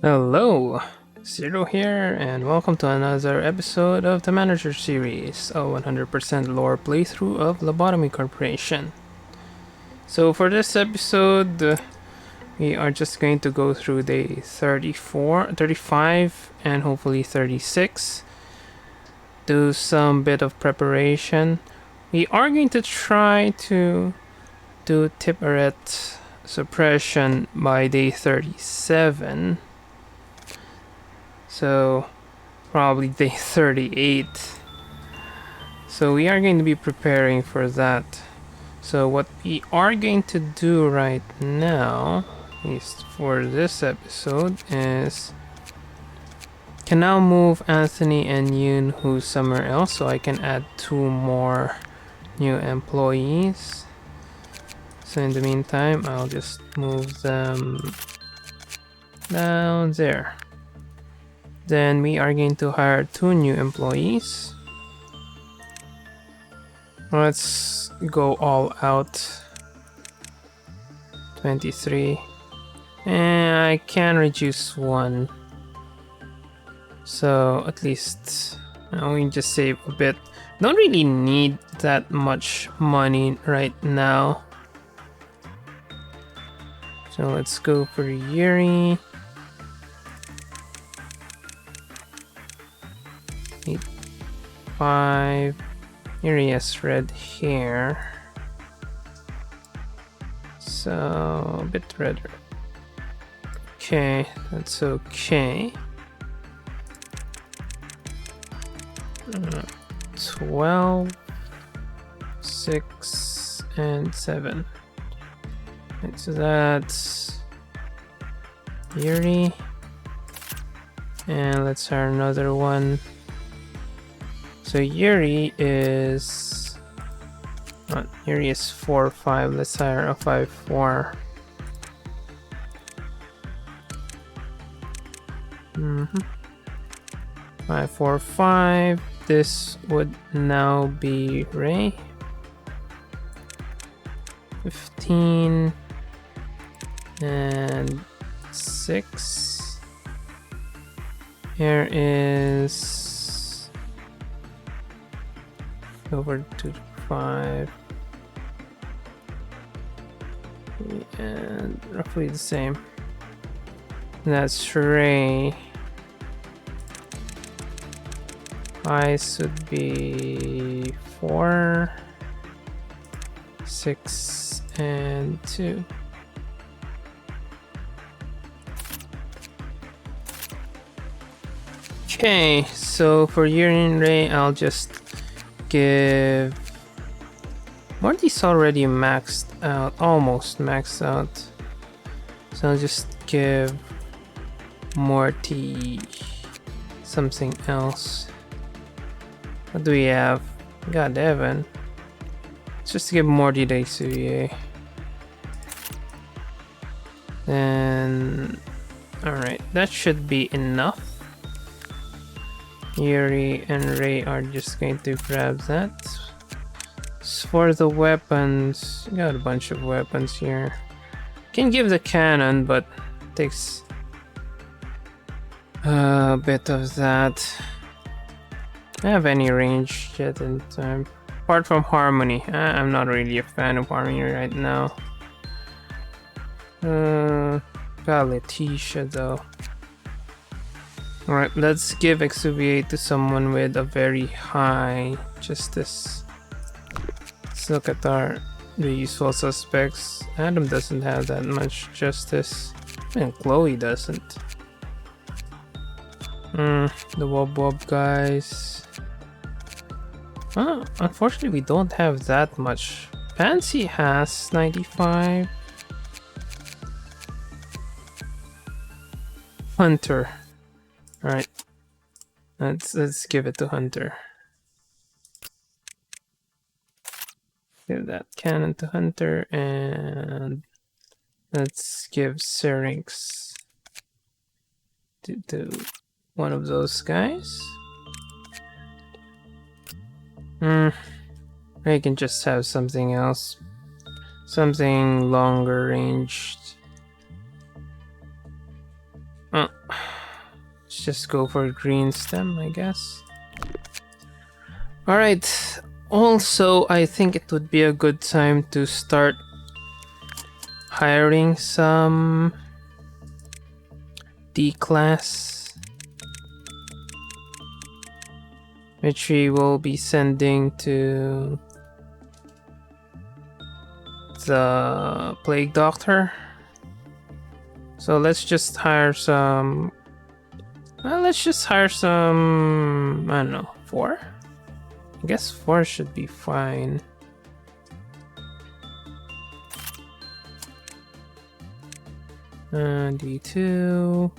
Hello, Zero here, and welcome to another episode of the Manager series, a 100% lore playthrough of Lobotomy Corporation. So for this episode, we are just going to go through day 34, 35, and hopefully 36. Do some bit of preparation. We are going to try to do Tiperet suppression by day 37. So probably day 38. So we are going to be preparing for that. So what we are going to do right now, at least for this episode, is can now move Anthony and Yoon who's somewhere else, so I can add 2 more new employees. So in the meantime, I'll just move them down there. Then we are going to hire 2 new employees. Let's go all out. 23. And I can reduce 1. So at least we just save a bit. Don't really need that much money right now. So let's go for Yuri. 5. Yuri has red hair. So a bit redder. Okay, that's okay. 12, 6, and 7. Right, so that's Yuri. And let's hire another one. So Yuri is 4-5. Let's hire a 5-4. 5-4-5. This would now be Ray. 15 and 6. Here is over to 5 and roughly the same. That's Ray. Ice would be 4, 6, and 2. Okay, so for Yuri and Ray, I'll just give Morty's already maxed out, almost maxed out. So I'll just give Morty something else. What do we have? We got Evan. Let's just give Morty the XUVA. Then, alright, that should be enough. Yuri and Ray are just going to grab that. As for the weapons, we got a bunch of weapons here. Can give the cannon, but it takes a bit of that. I have any range yet in time. Apart from Harmony. I'm not really a fan of Harmony right now. Got Letitia though. Alright, let's give XUVA to someone with a very high justice. Let's look at the usual suspects. Adam doesn't have that much justice. And Chloe doesn't. The Wob guys. Unfortunately we don't have that much. Pansy has 95. Hunter. Alright. Let's give it to Hunter. Give that cannon to Hunter, and let's give Syrinx to one of those guys. I can just have something else. Something longer ranged. let's just go for green stem, I guess. Alright, also I think it would be a good time to start hiring some D-class, which we will be sending to the plague doctor. So let's just hire some. Well, let's just hire some. I don't know, 4? I guess 4 should be fine. D2.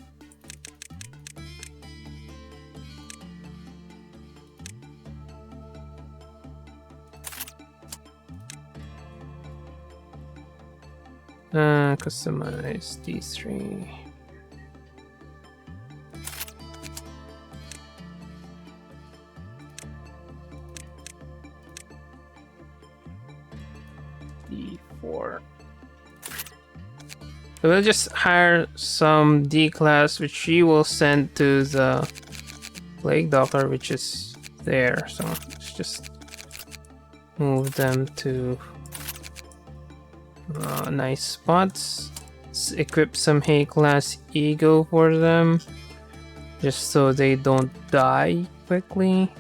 Customize D3. D4. So we'll just hire some D-class, which she will send to the plague doctor, which is there. So let's just move them to nice spots. Let's equip some A-class ego for them, just so they don't die quickly.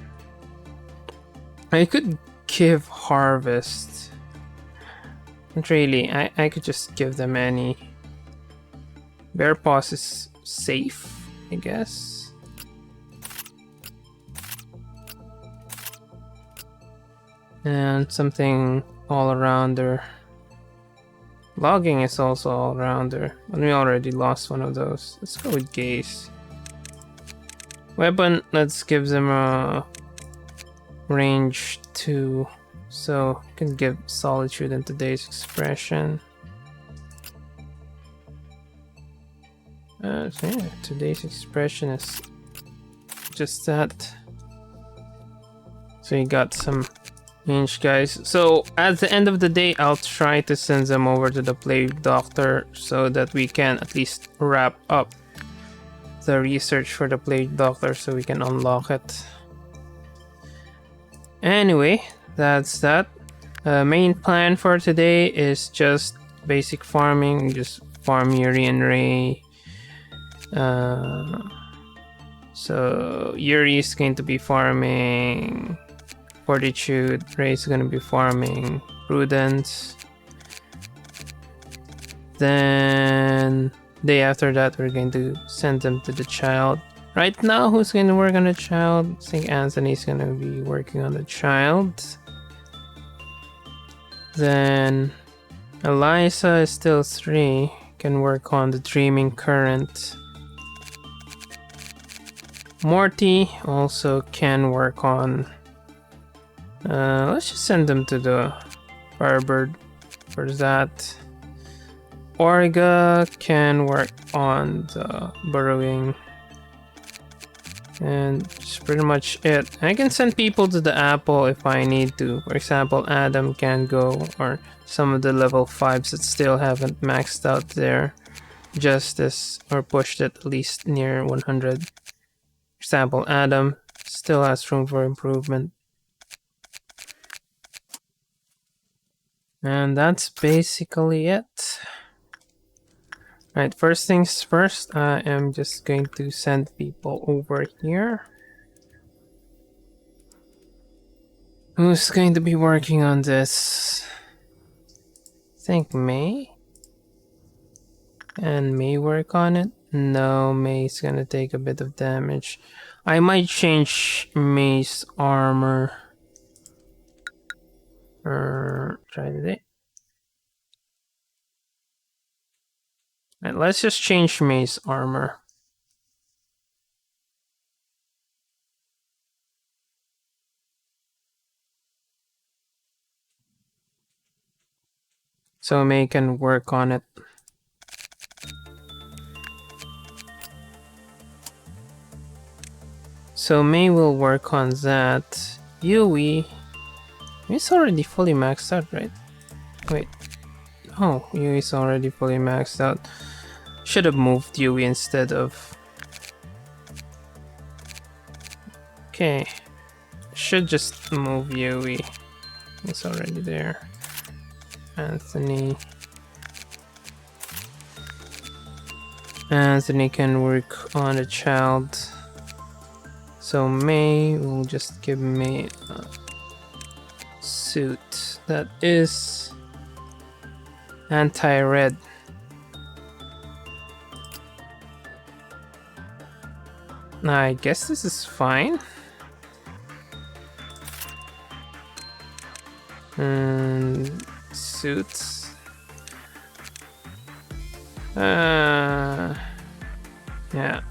I could give harvest. Not really. I could just give them any. Bear paws is safe, I guess. And something all arounder. Logging is also all rounder, but we already lost one of those. Let's go with gaze. Weapon, let's give them a range 2, so we can give solitude in today's expression. So yeah, today's expression is just that. So you got some range, guys. So at the end of the day, I'll try to send them over to the plague doctor so that we can at least wrap up the research for the plague doctor so we can unlock it. Anyway, that's that. Main plan for today is just basic farming, just farm Yuri and Ray. So Yuri is going to be farming Fortitude, Ray is going to be farming Prudence. Then day after that we're going to send them to the child. Right now, who's going to work on the child? I think Anthony's going to be working on the child. Then Eliza is still 3, can work on the dreaming current. Morty also can work on. Let's just send them to the Firebird for that. Orga can work on the burrowing. And that's pretty much it. I can send people to the apple if I need to. For example, Adam can go, or some of the level 5s that still haven't maxed out their justice or pushed it at least near 100. For example, Adam still has room for improvement. And that's basically it. Right, first things first, I am just going to send people over here. Who's going to be working on this? I think May? And May work on it? No, May's gonna take a bit of damage. I might change May's armor. Try today. Right, let's just change May's armor. So May can work on it. So May will work on that. Yui, it's already fully maxed out, right? Wait. Oh, Yui's already fully maxed out. Should have moved Yui instead of... Okay. Should just move Yui. It's already there. Anthony. Anthony can work on a child. So May, we'll just give May a suit that is anti-red. I guess this is fine. And suits. Yeah,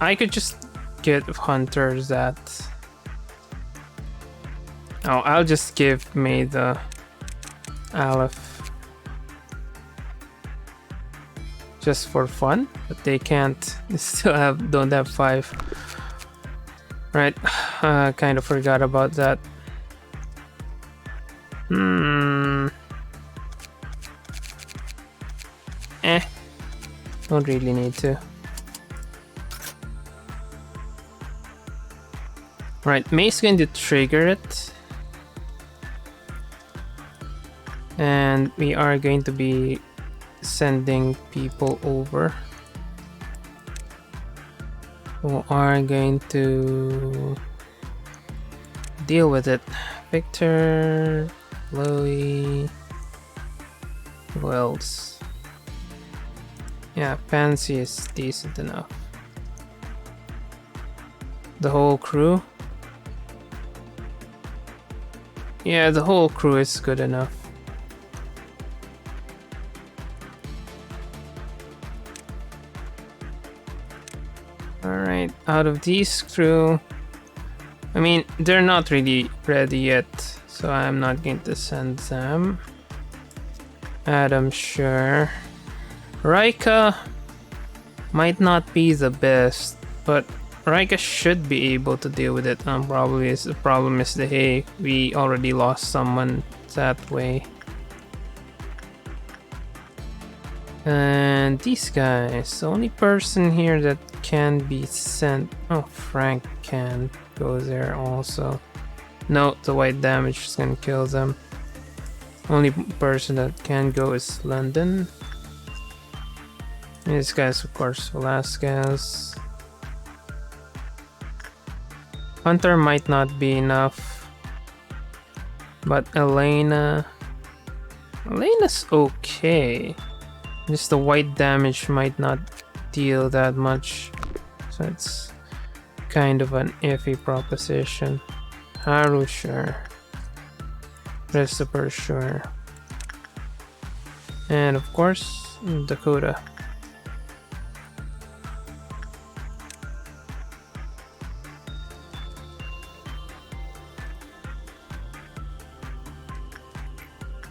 I could just get hunters that... Oh, I'll just give May the Aleph. Just for fun, but they can't. They still don't have 5. Right, kind of forgot about that. Don't really need to. Right, May's going to trigger it. And we are going to be sending people over. We are going to deal with it. Victor, Chloe, who else? Yeah, Pansy is decent enough. The whole crew? Yeah, the whole crew is good enough. Alright, out of these crew, I mean, they're not really ready yet, so I'm not going to send them. Adam, sure. Raika might not be the best, but Raika should be able to deal with it. Probably the problem is the hay. We already lost someone that way. And these guys, the only person here that can be sent... Oh, Frank can go there also. No, the white damage is gonna kill them. Only person that can go is London. And these guys, of course, Velasquez. Hunter might not be enough. But Elena's okay. Just the white damage might not deal that much, so it's kind of an iffy proposition. Haru, sure. Christopher, sure. And of course, Dakota.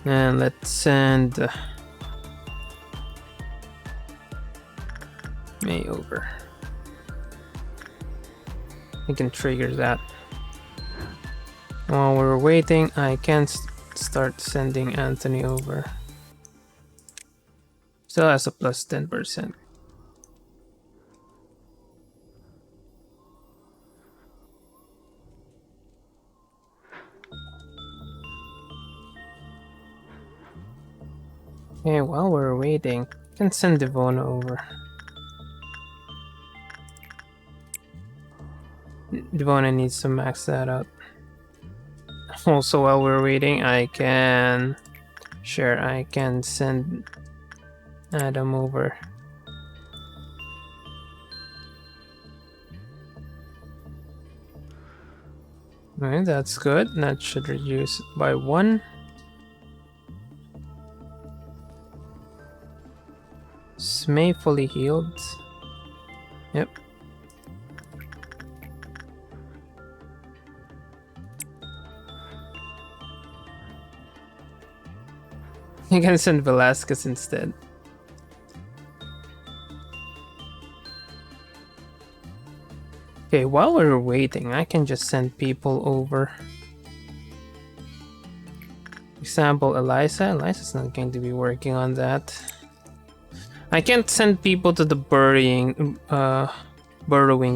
And let's send May over. I can trigger that. While we're waiting, I can start sending Anthony over. Still has a plus 10%. Okay, while we're waiting, I can send Devona over. Devona needs to max that out. Also, while we're waiting, I can send Adam over. Alright, that's good. That should reduce it by 1. Smay fully healed. Yep. You can send Velasquez instead. Okay, while we're waiting, I can just send people over. Example, Eliza. Eliza's not going to be working on that. I can't send people to the burrowing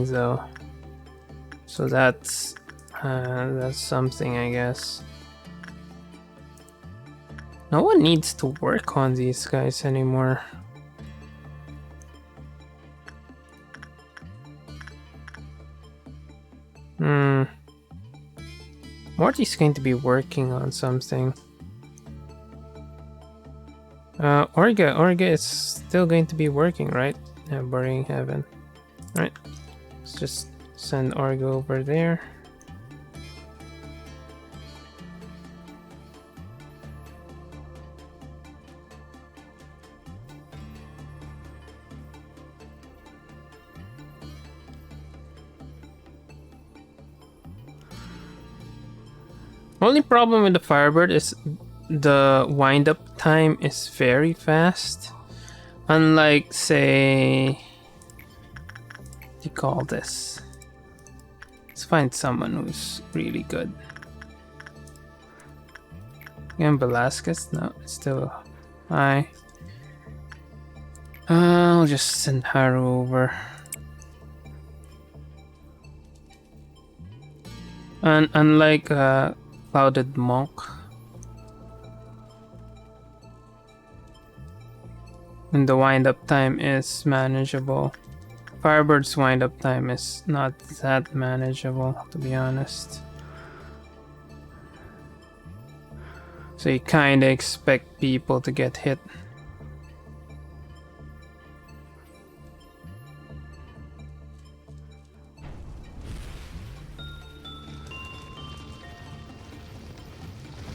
though. So that's something, I guess. No one needs to work on these guys anymore. Morty's going to be working on something. Orga is still going to be working, right? Yeah, Burying Heaven. Alright, let's just send Orga over there. Only problem with the Firebird is the wind-up time is very fast. Unlike, say... what do you call this? Let's find someone who's really good. Again, Velasquez? No, it's still high. I'll just send Haru over. And unlike Clouded Monk, and the wind-up time is manageable. Firebird's wind-up time is not that manageable, to be honest. So you kinda expect people to get hit.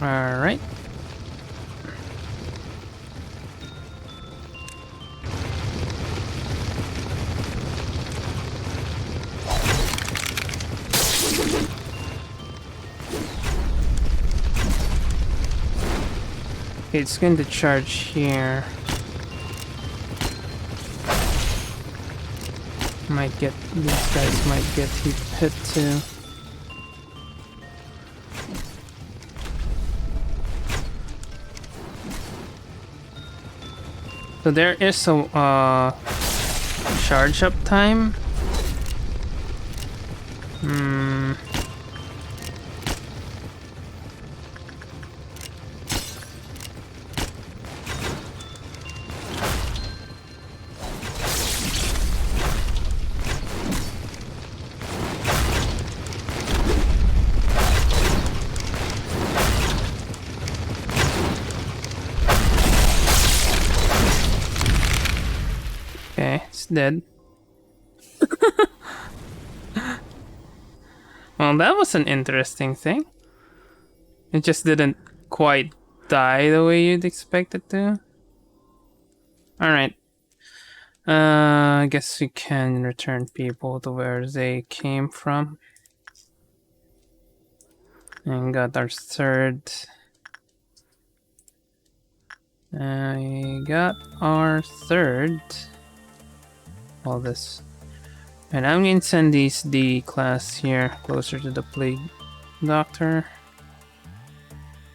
Alright. Okay, it's going to charge here. These guys might get hit too. So there is a charge up time. Okay, it's dead. Well, that was an interesting thing. It just didn't quite die the way you'd expect it to. Alright. I guess we can return people to where they came from. And got our third. All this. And I'm going to send these D class here closer to the Plague Doctor.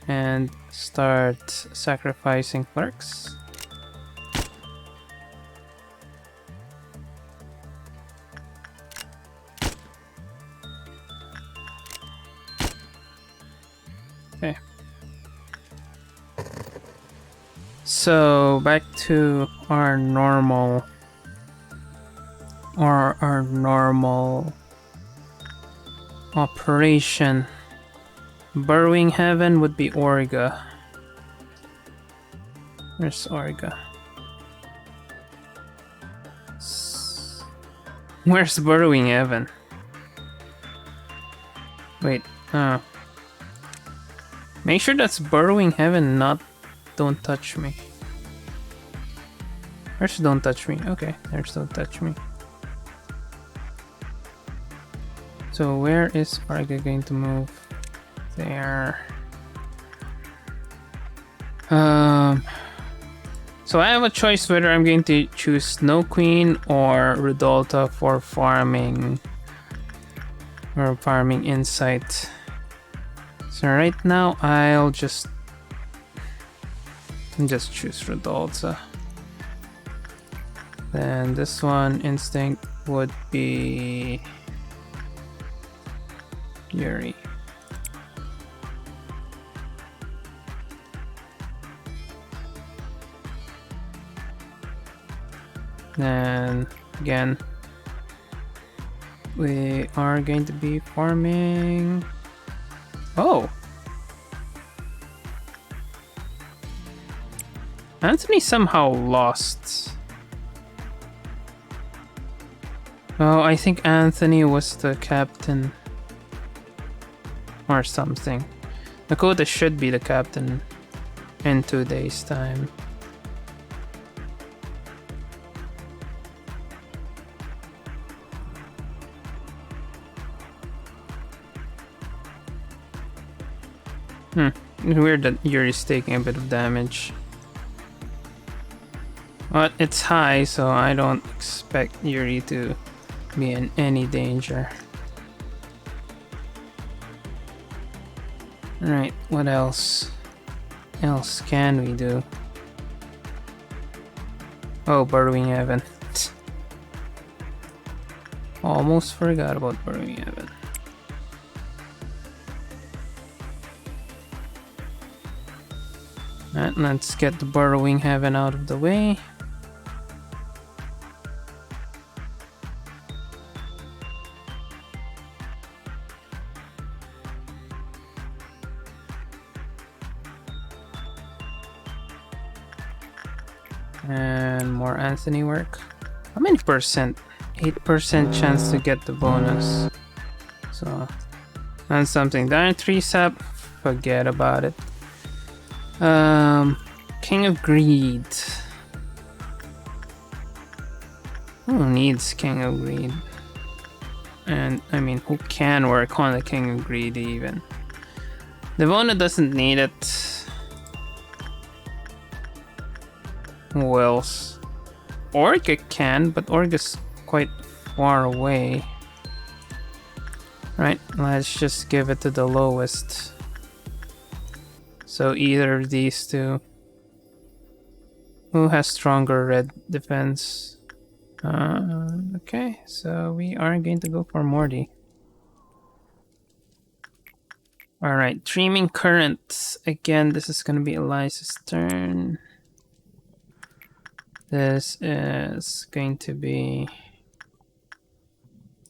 And start sacrificing clerks. Okay. So back to our normal operation. Burrowing Heaven would be Orga. Where's Orga? Where's Burrowing Heaven? Wait, make sure that's Burrowing Heaven, not Don't Touch Me. Where's Don't Touch Me? Okay, there's Don't Touch Me. So where is Orga going to move? There. So I have a choice whether I'm going to choose Snow Queen or Rudolta for farming insight. So right now I'll just choose Rudolta. Then this one, instinct, would be Yuri. Then again, we are going to be farming. Oh, Anthony somehow lost. Oh, I think Anthony was the captain or something. Dakota should be the captain in 2 days' time. Weird that Yuri's taking a bit of damage. But it's high, so I don't expect Yuri to be in any danger. Alright, what else can we do? Oh, Burrowing Heaven. Almost forgot about Burrowing Heaven. Alright, let's get the Burrowing Heaven out of the way. And more Anthony work. How many percent? 8% chance to get the bonus. So that's something. Dietary sap, forget about it. King of Greed. Who needs King of Greed? And I mean, who can work on the King of Greed even? Devona doesn't need it. Who else? Orga can, but Orga's quite far away. Right, let's just give it to the lowest. So either of these two. Who has stronger red defense? Okay, so we are going to go for Morty. Alright, Dreaming Currents. Again, this is going to be Eliza's turn. This is going to be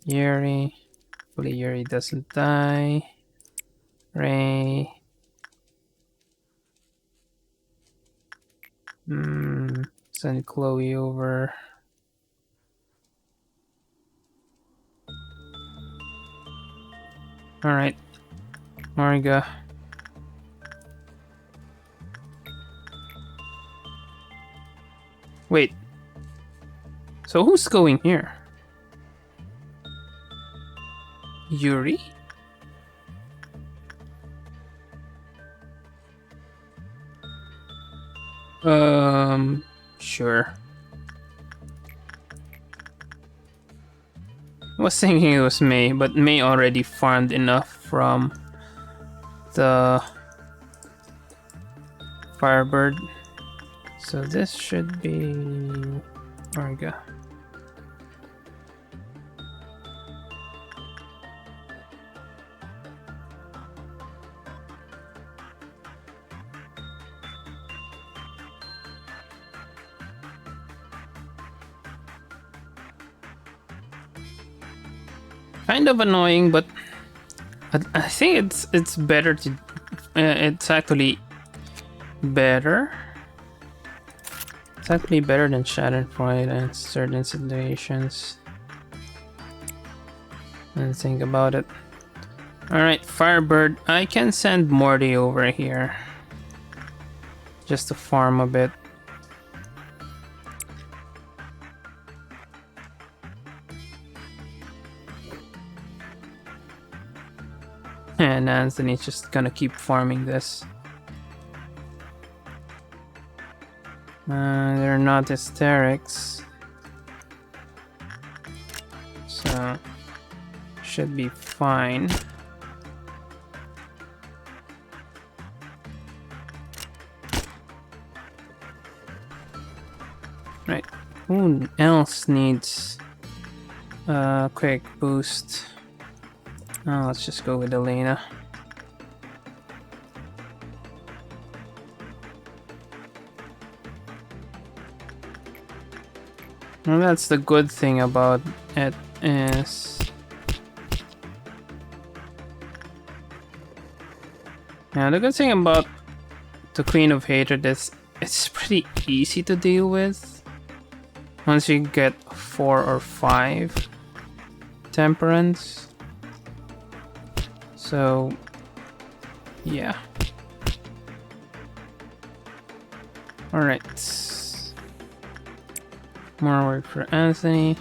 Yuri. Hopefully Yuri doesn't die. Ray. Send Chloe over. Alright. Marga. Wait. So who's going here? Yuri? Sure. I was thinking it was May, but May already farmed enough from the Firebird. So this should be Marga. Kind of annoying, but I think it's better to. It's actually better. It's actually better than Schadenfreude in certain situations. Let's think about it. Alright, Firebird. I can send Morty over here. Just to farm a bit. And Anthony's just gonna keep farming this. They're not hysterics. So, should be fine. Right. Who else needs a quick boost? Oh, let's just go with Elena. And that's the good thing about it is... Yeah, the good thing about the Queen of Hatred is it's pretty easy to deal with. Once you get 4 or 5 temperance. So, yeah. Alright. More work for Anthony.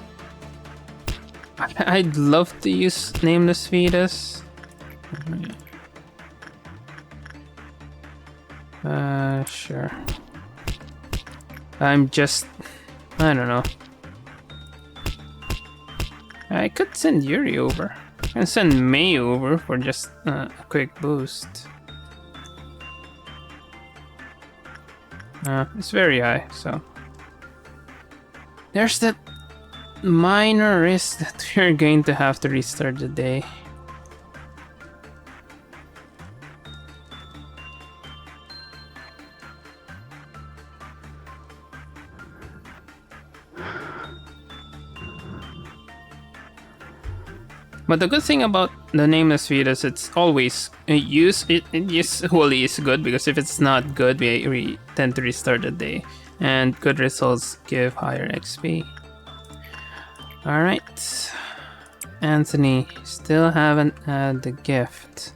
I'd love to use Nameless Fetus. Sure. I don't know. I could send Yuri over. I can send May over for just a quick boost. It's very high, so... There's that minor risk that we're going to have to restart the day. But the good thing about the Nameless Fetus, it's always it usually is good, because if it's not good, we tend to restart the day, and good results give higher XP. Alright, Anthony, still haven't had the gift.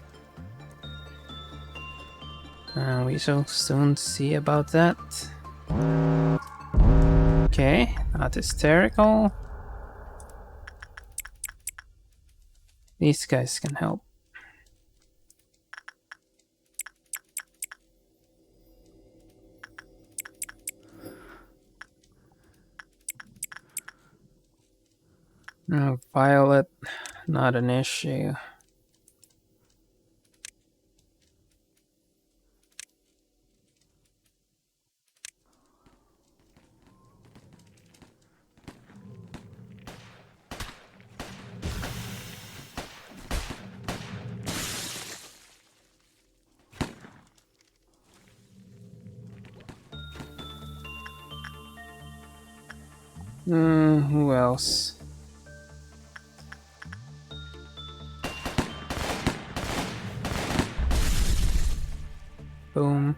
We shall soon see about that. Okay, not hysterical. These guys can help. Violet, not an issue. Who else? Boom.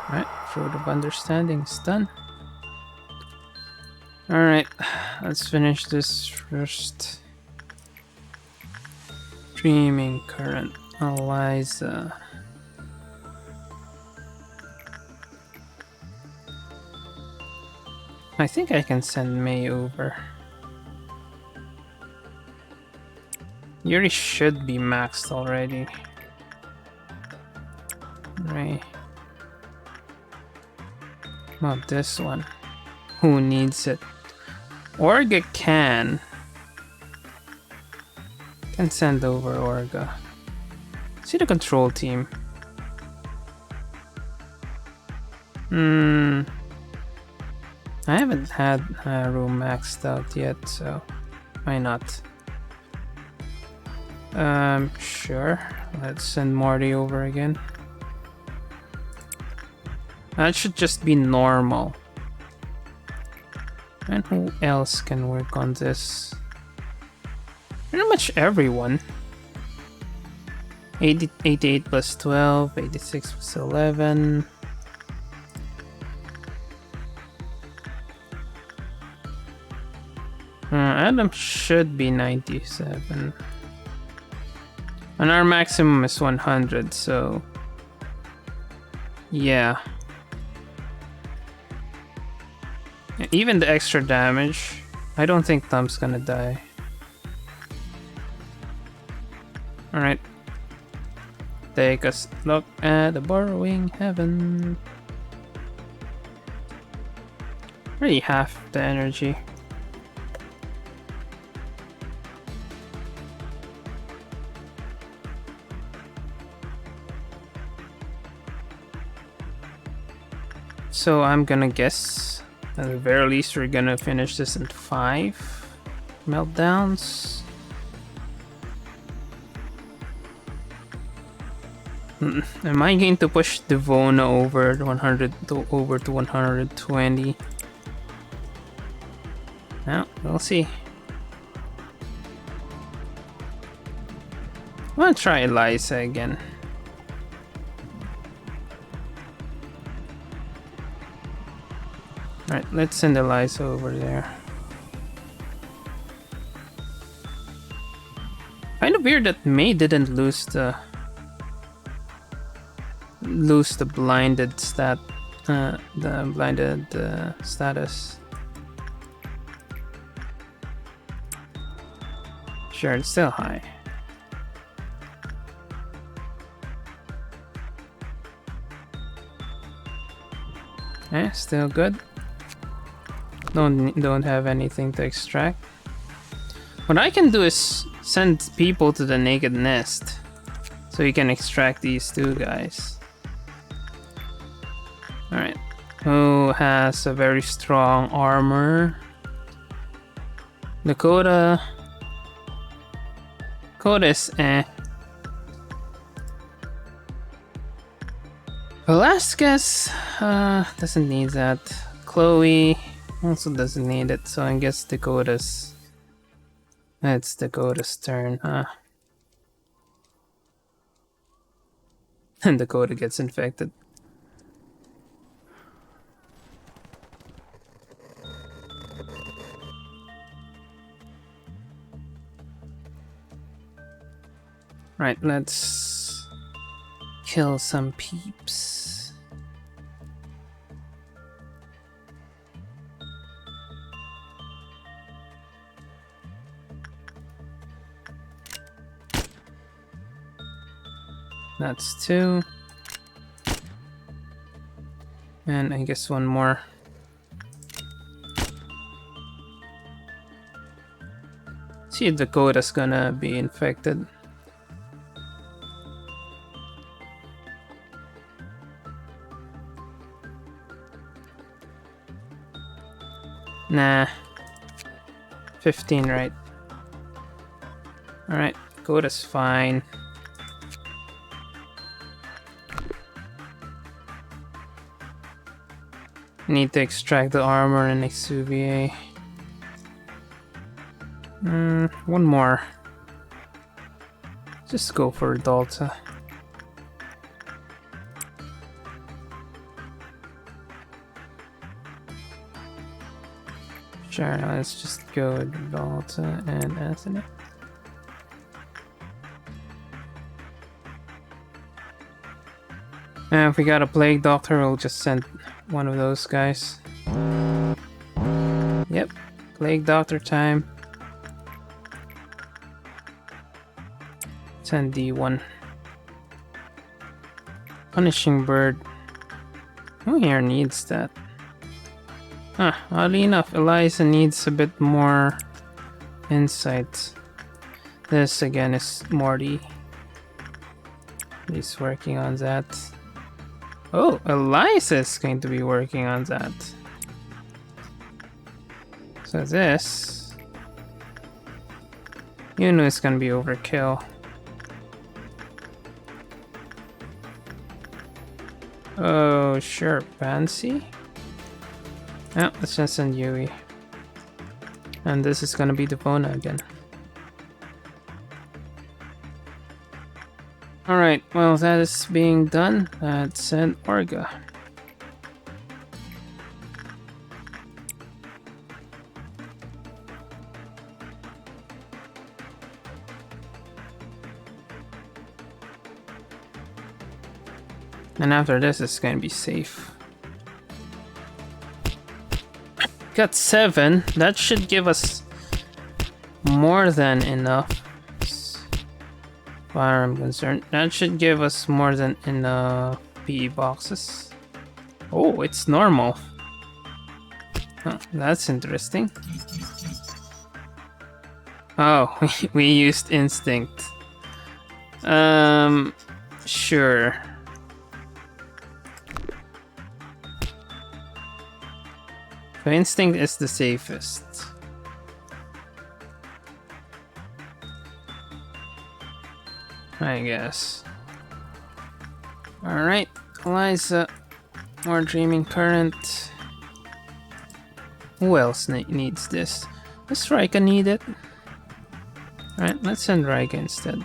Alright, Fruit of Understanding is done. Alright, let's finish this first. Dreaming Current, Eliza. I think I can send May over. Yuri should be maxed already. Right. Not this one. Who needs it? Orga can send over Orga. See the control team. I haven't had room maxed out yet, so why not? Sure. Let's send Marty over again. That should just be normal. And who else can work on this? Pretty much everyone. 88 plus 12, 86 plus 11. Adam should be 97. And our maximum is 100, so... yeah. Even the extra damage, I don't think Tom's gonna die. Alright. Take a look at the borrowing heaven. Really half the energy. So I'm gonna guess at the very least we're gonna finish this in 5 meltdowns. Am I going to push Devona over 100 to 120? Now we'll see. I'm gonna try Eliza again. Alright, let's send Eliza over there. Kind of weird that May didn't lose the blinded status. Sure, it's still high. Still good. Don't have anything to extract. What I can do is send people to the naked nest, so you can extract these two guys. Alright. Who has a very strong armor? Dakota's eh. Velasquez doesn't need that. Chloe also doesn't need it, so I guess Dakota's... It's Dakota's turn, huh? And Dakota gets infected. Right, let's kill some peeps. That's 2. And I guess one more. See if Dakota's gonna be infected. Nah. 15, right? Alright, Dakota's fine. Need to extract the armor and XUVA. One more. Just go for Delta. Sure, let's just go with Delta and Anthony. And if we got a Plague Doctor, we'll just send one of those guys. Yep, Plague Doctor time. Send D1. Punishing Bird. Who here needs that? Huh, oddly enough, Eliza needs a bit more insight. This again is Morty. He's working on that. Oh, Eliza's going to be working on that. So this... You know it's gonna be overkill. Oh, sure, Pansy. Yeah, let's just send Yui. And this is gonna be Devona again. Alright, well that is being done. Let's send Orga. And after this, it's gonna be safe. Got 7. That should give us more than enough. As far as I'm concerned, that should give us more than enough PE boxes. Oh, it's normal. Huh, that's interesting. Oh, we used instinct. Sure. So instinct is the safest. I guess. Alright, Eliza. More dreaming current. Who else needs this? Does Rika need it? Alright, let's send Rika instead.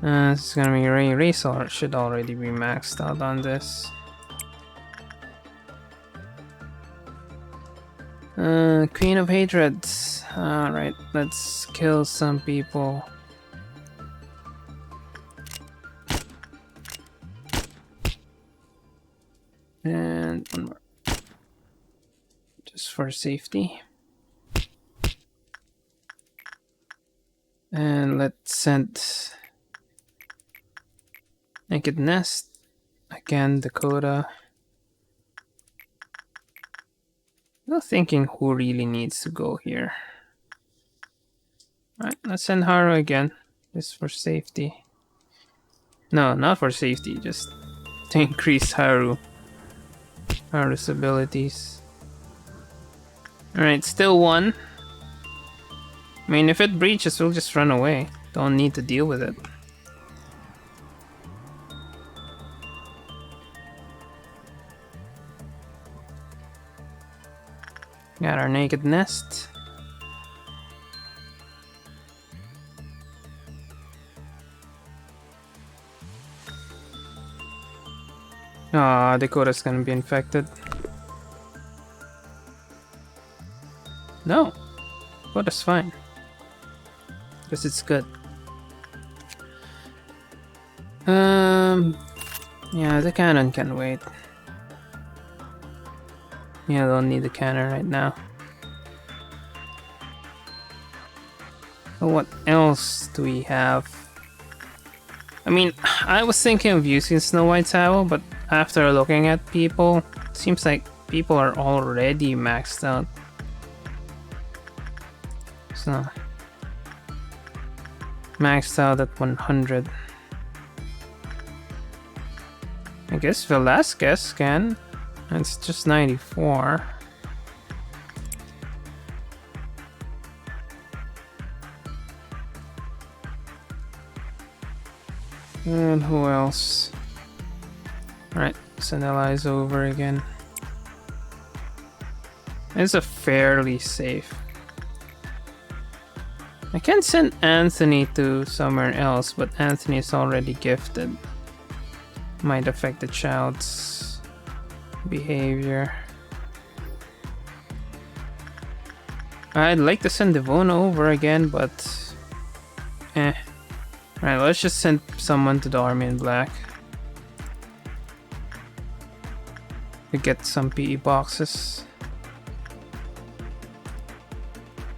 This is gonna be Race should already be maxed out on this. Queen of Hatred. Alright, let's kill some people. And one more. Just for safety. And let's send Naked Nest. Again, Dakota. Not thinking who really needs to go here. Alright, let's send Haru again. Just for safety. No, not for safety, just to increase Haru's abilities. Alright, still one. I mean, if it breaches, we'll just run away. Don't need to deal with it. Got our Naked Nest. Ah, Dakota's gonna be infected. No, Dakota's fine. Because it's good. Yeah, the cannon can wait. Yeah, I don't need the cannon right now. So what else do we have? I mean, I was thinking of using Snow White's Owl, but after looking at people, it seems like people are already maxed out. So, maxed out at 100. I guess Velasquez can. It's just 94. And who else? Right, send Eliza over again. It's a fairly safe. I can send Anthony to somewhere else, but Anthony is already gifted. Might affect the child's behavior. I'd like to send Devona over again, but Right, let's just send someone to the army in black. To get some PE boxes.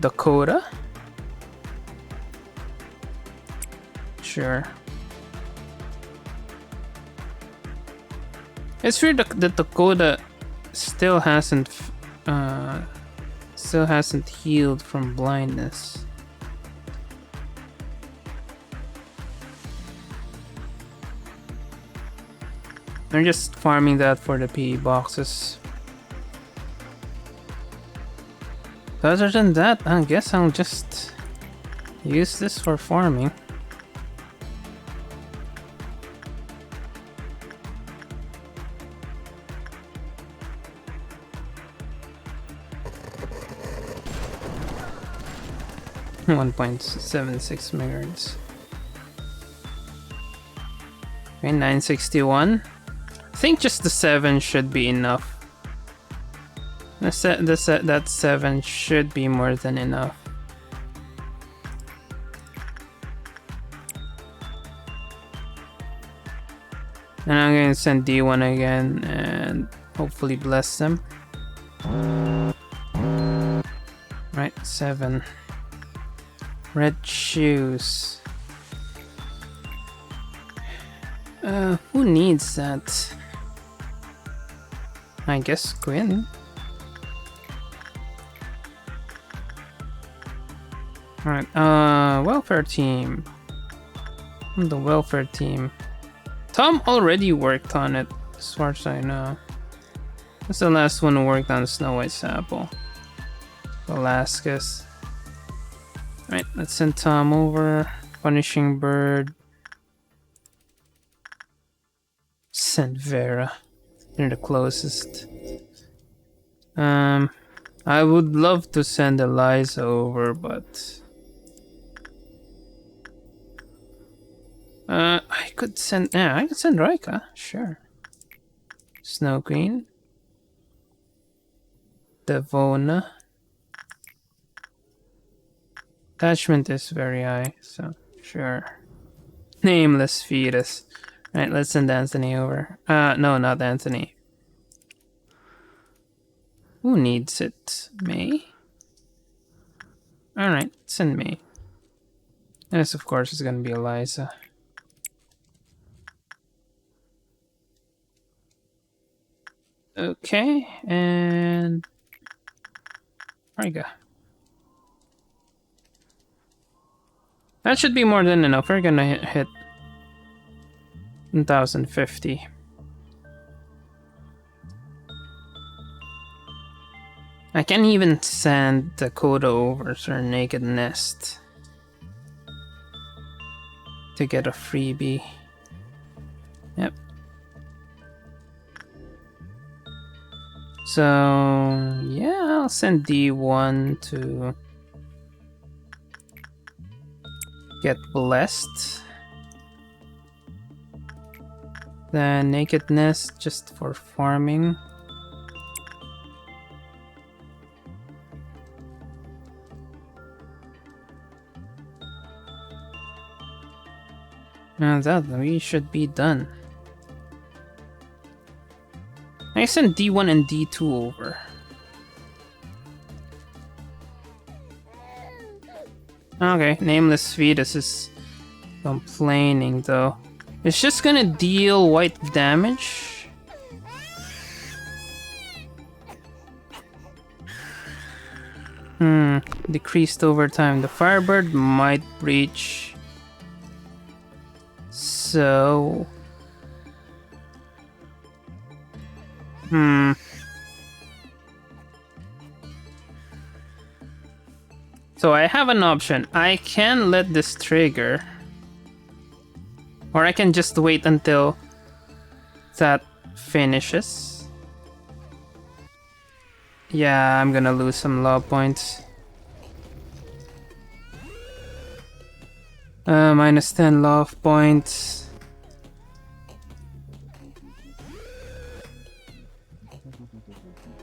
Dakota? Sure. It's weird that Dakota still hasn't healed from blindness. I'm just farming that for the PE boxes. Other than that, I guess I'll just use this for farming. .76 megahertz. Okay, 961. I think just the 7 should be enough. That 7 should be more than enough. And I'm going to send D1 again and hopefully bless them. Right, 7. Red shoes. Who needs that? I guess Quinn. Alright, welfare team. I'm the welfare team. Tom already worked on it, as far as I know. That's the last one who worked on Snow White's apple. Velasquez. Right, let's send Tom over. Punishing Bird. Send Vera. They're the closest. I would love to send Eliza over, but I could send. Yeah, I could send Raika. Sure. Snow Queen. Devona. Attachment is very high, so sure. Nameless fetus. Alright, let's send Anthony over. No, not Anthony. Who needs it? May? Alright, send May. This, of course, is gonna be Eliza. Okay, and... Riga. That should be more than enough. We're gonna hit 1050. I can even send Dakota over to her naked nest to get a freebie. Yep. So, yeah, I'll send D1 to get blessed. The naked nest just for farming. Now that we should be done. I sent D1 and D2 over. Okay, Nameless Fetus is complaining though. It's just gonna deal white damage. Decreased over time. The Firebird might breach. So... So I have an option. I can let this trigger. Or I can just wait until that finishes. Yeah, I'm gonna lose some law points. Minus 10 love points.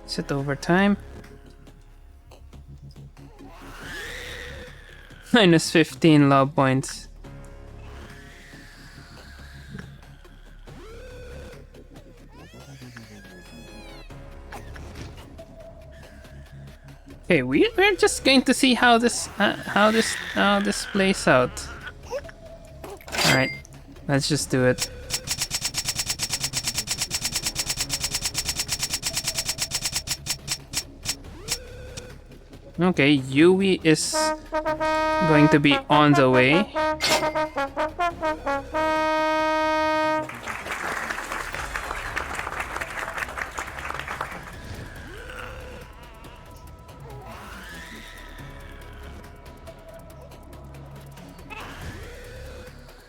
Set over time. Minus 15 love points. Okay, we're just going to see how this plays out. All right, let's just do it. Okay, Yui is going to be on the way.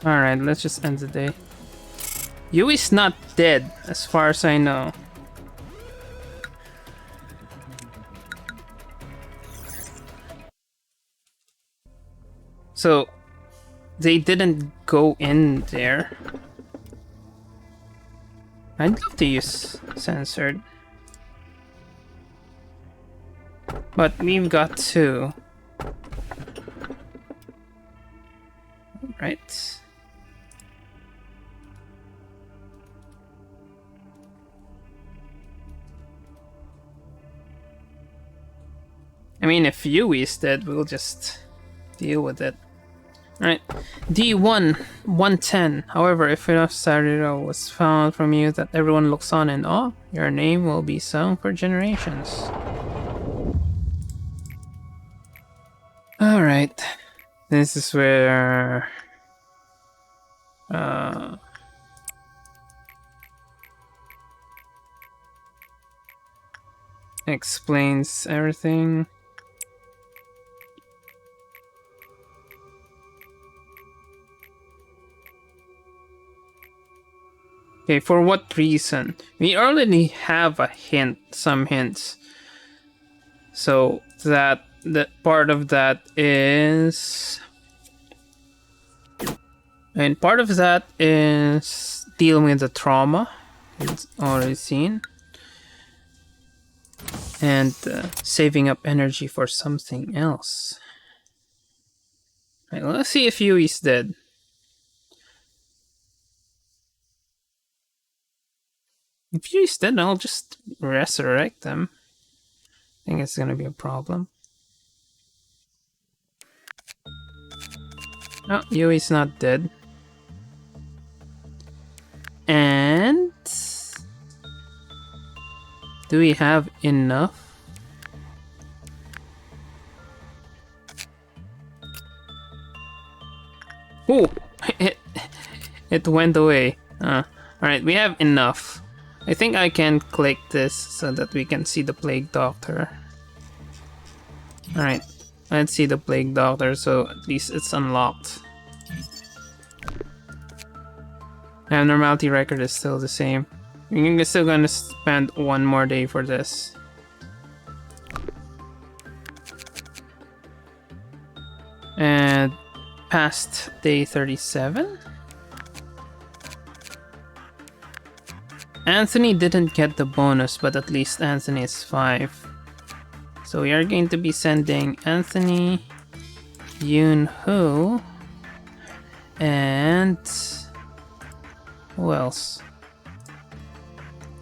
Alright, let's just end the day. Yui's not dead, as far as I know. So, they didn't go in there. I'd love to use censored. But we've got two. Right. I mean, if Yui is dead, we'll just deal with it. Alright, D1, 110. However, if enough Sariro was found from you that everyone looks on in awe, your name will be sung for generations. Alright, this is where... explains everything. Okay, for what reason? We already have a hint, some hints. So that part of that is, and part of that is dealing with the trauma it's already seen, and saving up energy for something else. Right, let's see if Yui's dead. If Yui's dead, I'll just resurrect them. I think it's gonna be a problem. No, Yui's not dead. And do we have enough? Oh, it went away. Alright, we have enough. I think I can click this so that we can see the Plague Doctor. Alright, let's see the Plague Doctor, so at least it's unlocked. Abnormality record is still the same. We're still gonna spend one more day for this. And past day 37? Anthony didn't get the bonus, but at least Anthony is 5. So we are going to be sending Anthony, Yoon-ho, and who else?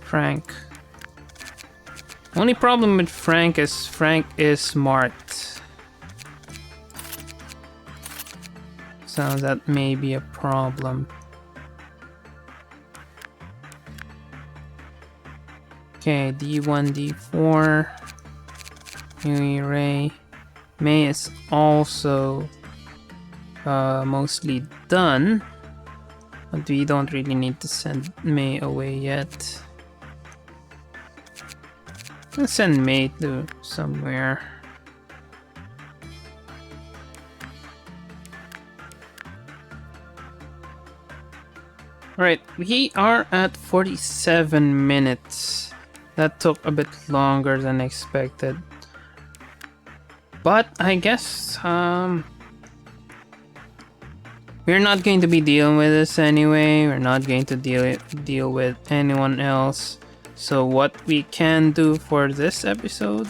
Frank. Only problem with Frank is smart. So that may be a problem. Okay, D1, D4. Yui Ray. May is also mostly done. But we don't really need to send May away yet. Let's send May to somewhere. Alright, we are at 47 minutes. That took a bit longer than expected. But I guess we're not going to be dealing with this anyway. We're not going to deal with anyone else. So what we can do for this episode,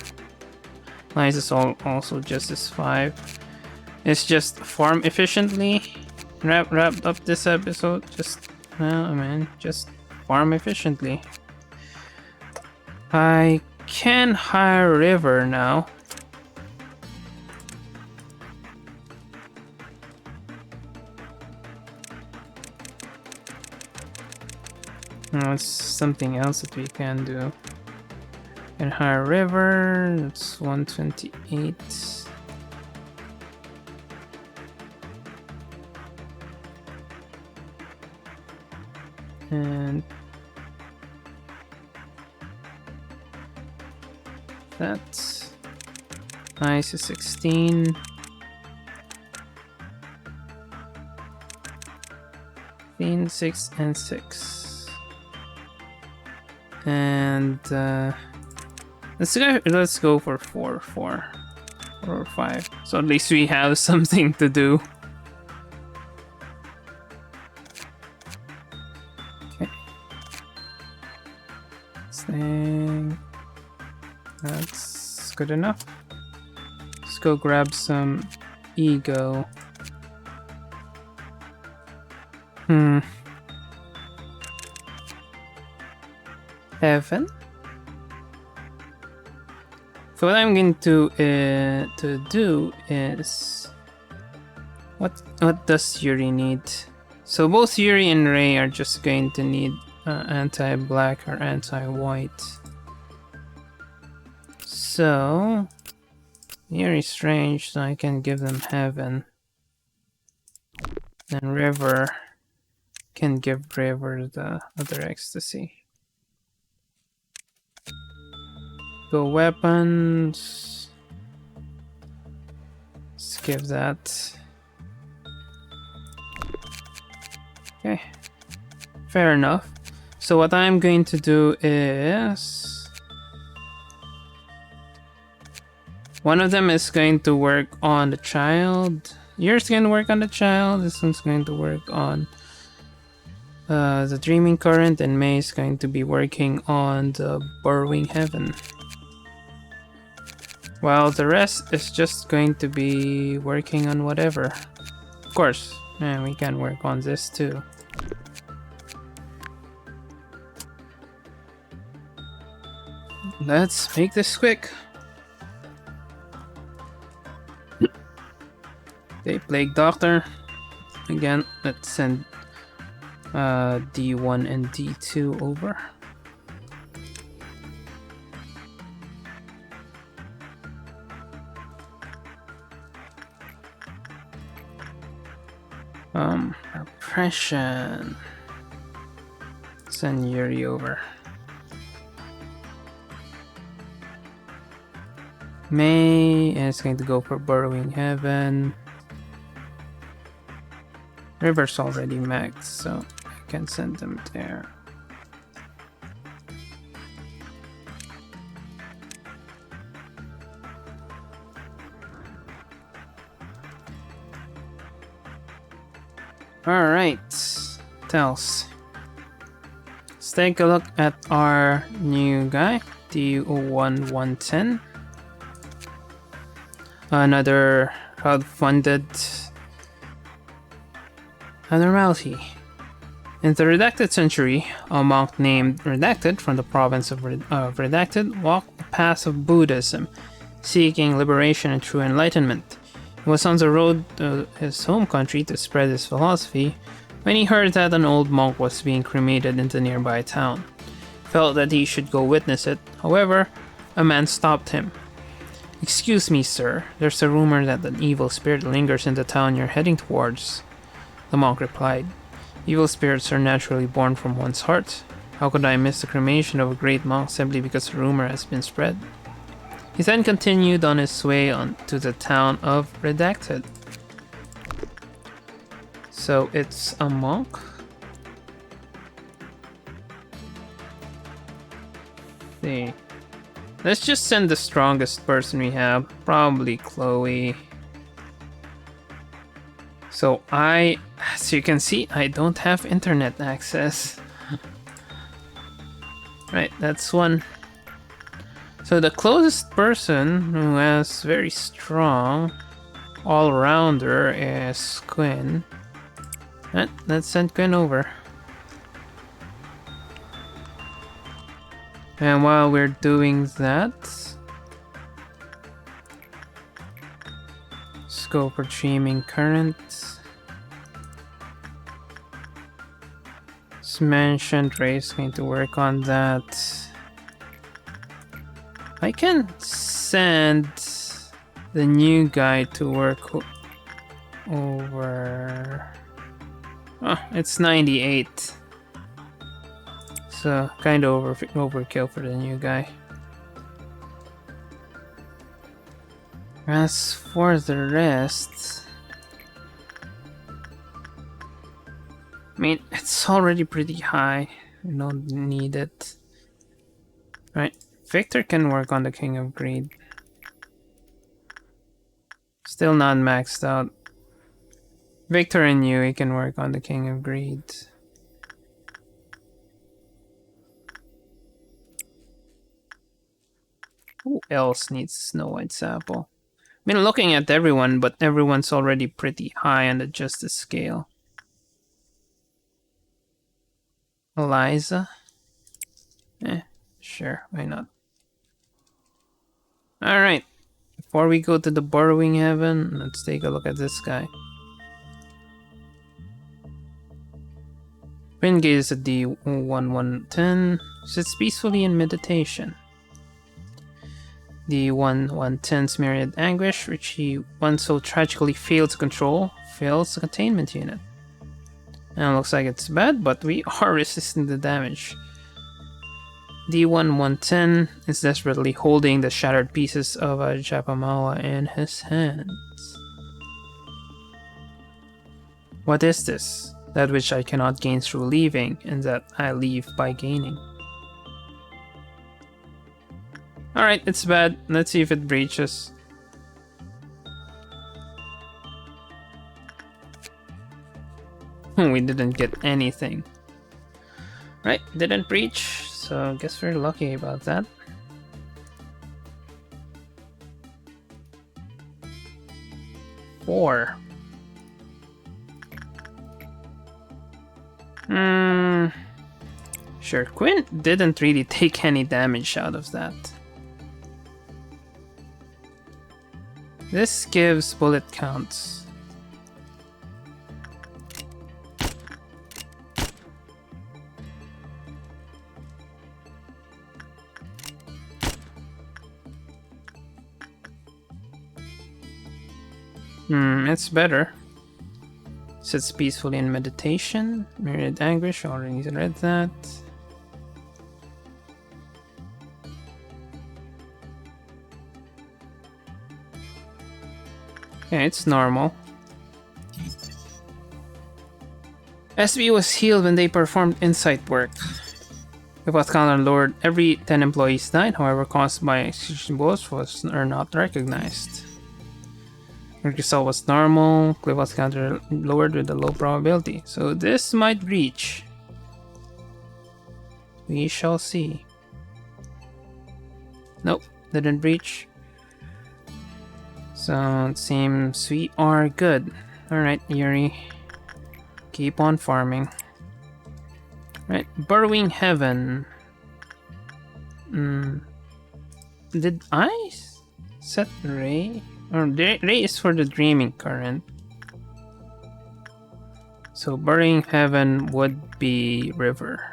nice is also just as 5. It's just farm efficiently. Wrap up this episode. Just just farm efficiently. I can hire River now. It's something else that we can do. Can hire River. It's 128. And that's nice. 16. 6 and 6. And let's go for 4 or 5. So at least we have something to do. Okay. Thing. That's good enough. Let's go grab some ego. Heaven. So what I'm going to do is what does Yuri need? So both Yuri and Ray are just going to need anti-black or anti-white. So Yuri's strange, so I can give them Heaven. And River can give River the other ecstasy. Go weapons. Skip that. Okay. Fair enough. So what I'm going to do is... one of them is going to work on the child. Yours going to work on the child. This one's going to work on the Dreaming Current. And May is going to be working on the Burrowing Heaven. While the rest is just going to be working on whatever. Of course, we can work on this too. Let's make this quick. Okay, Plague Doctor. Again, let's send D1 and D2 over. Oppression. Send Yuri over. May is going to go for Burrowing Heaven. River's already maxed, so I can send them there. Alright, Tels. Let's take a look at our new guy, D110. Another crowd-funded abnormality. In the Redacted century, a monk named Redacted from the province of Redacted walked the path of Buddhism, seeking liberation and true enlightenment. He was on the road to his home country to spread his philosophy when he heard that an old monk was being cremated in the nearby town. He felt that he should go witness it. However, a man stopped him. "Excuse me, sir. There's a rumor that an evil spirit lingers in the town you're heading towards." The monk replied, "Evil spirits are naturally born from one's heart. How could I miss the cremation of a great monk simply because a rumor has been spread?" He then continued on his way on to the town of Redacted. So it's a monk? See. Let's just send the strongest person we have. Probably Chloe. So as you can see, I don't have internet access. Right, that's one. So the closest person who has very strong all-rounder is Quinn. Right, let's send Quinn over. And while we're doing that, let's go for Dreaming Current. As mentioned, Ray's going to work on that. I can send the new guy to work over... Oh, it's 98. So, kind of overkill for the new guy. As for the rest... I mean, it's already pretty high. We don't need it. Right. Victor can work on the King of Greed. Still not maxed out. Victor and Yui can work on the King of Greed. Who else needs Snow White's apple? I've been looking at everyone, but everyone's already pretty high on the justice scale. Eliza? Sure, why not? Alright, before we go to the Burrowing Heaven, let's take a look at this guy. Twin is a D1110, sits peacefully in meditation. D1110's myriad anguish, which he once so tragically failed to control, fills the containment unit. And it looks like it's bad, but we are resisting the damage. D1 110 is desperately holding the shattered pieces of a Japamawa in his hands. What is this? That which I cannot gain through leaving, and that I leave by gaining. Alright, it's bad. Let's see if it breaches. We didn't get anything. Right, didn't breach, so I guess we're lucky about that. Four. Sure, Quinn didn't really take any damage out of that. This gives bullet counts. It's better. Sits peacefully in meditation. Myriad anguish, already read that. Okay, it's normal. SB was healed when they performed insight work. The Cleopat counter lowered every 10 employees died, however, caused by execution blows are not recognized. Result was normal. Cleopat counter lowered with a low probability. So this might breach. We shall see. Nope, didn't breach. So it seems we are good. Alright, Yuri. Keep on farming. Right, Burrowing Heaven. Did I set Ray? Or Ray is for the Dreaming Current. So Burrowing Heaven would be River.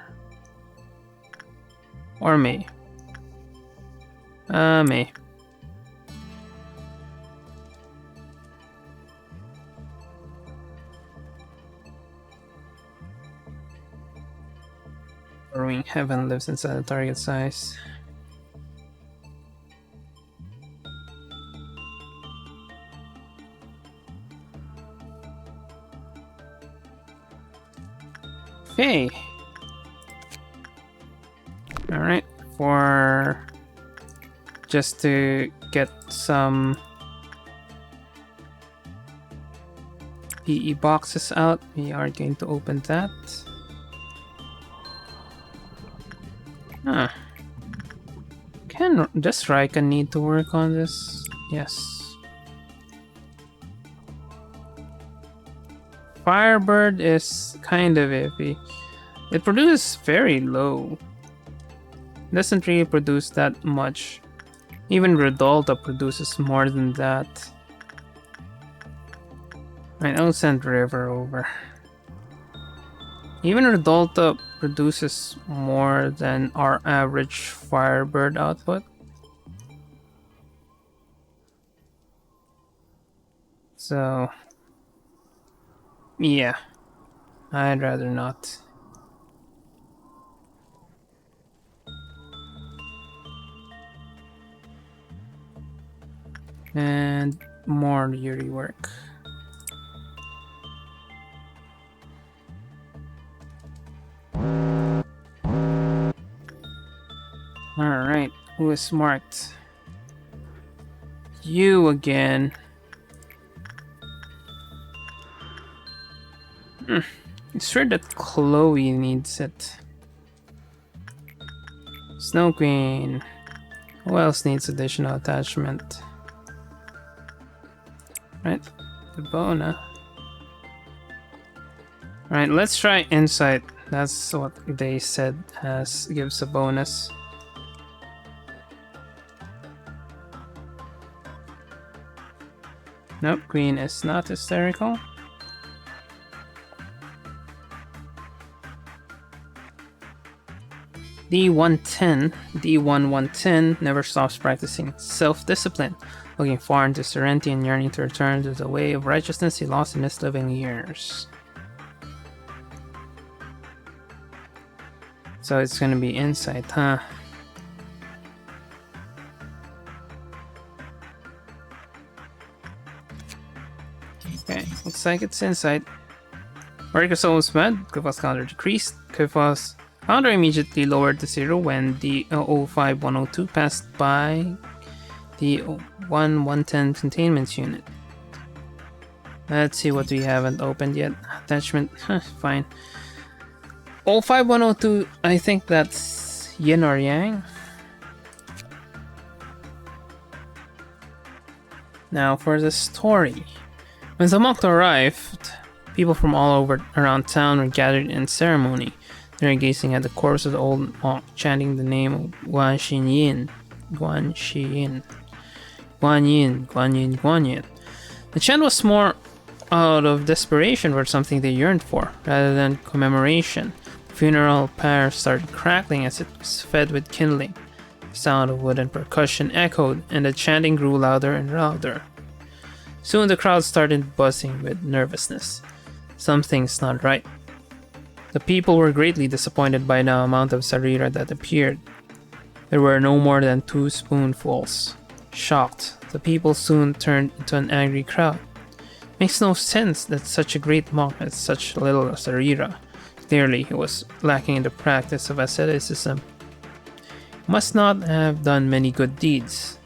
Or May. May. Burrowing Heaven lives inside the target size. Okay. Alright, for just to get some PE boxes out, we are going to open that. Does Raika need to work on this? Yes. Firebird is kind of iffy. It produces very low. Doesn't really produce that much. Even Redolta produces more than that. Right, I'll send River over. Even Redolta produces more than our average Firebird output. So, yeah, I'd rather not. And more Yuri work. Alright, who is marked? You again. It's sure that Chloe needs it. Snow Queen. Who else needs additional attachment? Right, Debona. Alright, let's try Insight. That's what they said gives a bonus. Nope, Queen is not hysterical. D110, D1110 never stops practicing self-discipline, looking far into serenity and yearning to return to the way of righteousness he lost in his living years. So it's gonna be Insight, huh? Okay, looks like it's inside. Marcus almost met, Kufas counter decreased. Kufas counter immediately lowered to 0 when the 05102 passed by the 1110 containment unit. Let's see what we haven't opened yet. Attachment, fine. 05102, I think that's yin or yang. Now for the story. When the monk arrived, people from all over around town were gathered in ceremony. They were gazing at the corpse of the old monk, chanting the name of Guan Yin, Guan Yin, Guan Yin, Guan Yin, Guan Yin. The chant was more out of desperation for something they yearned for, rather than commemoration. The funeral pyre started crackling as it was fed with kindling. The sound of wood and percussion echoed, and the chanting grew louder and louder. Soon the crowd started buzzing with nervousness. Something's not right. The people were greatly disappointed by the amount of sarira that appeared. There were no more than 2 spoonfuls. Shocked, the people soon turned into an angry crowd. Makes no sense that such a great monk had such little sarira. Clearly, he was lacking in the practice of asceticism. He must not have done many good deeds.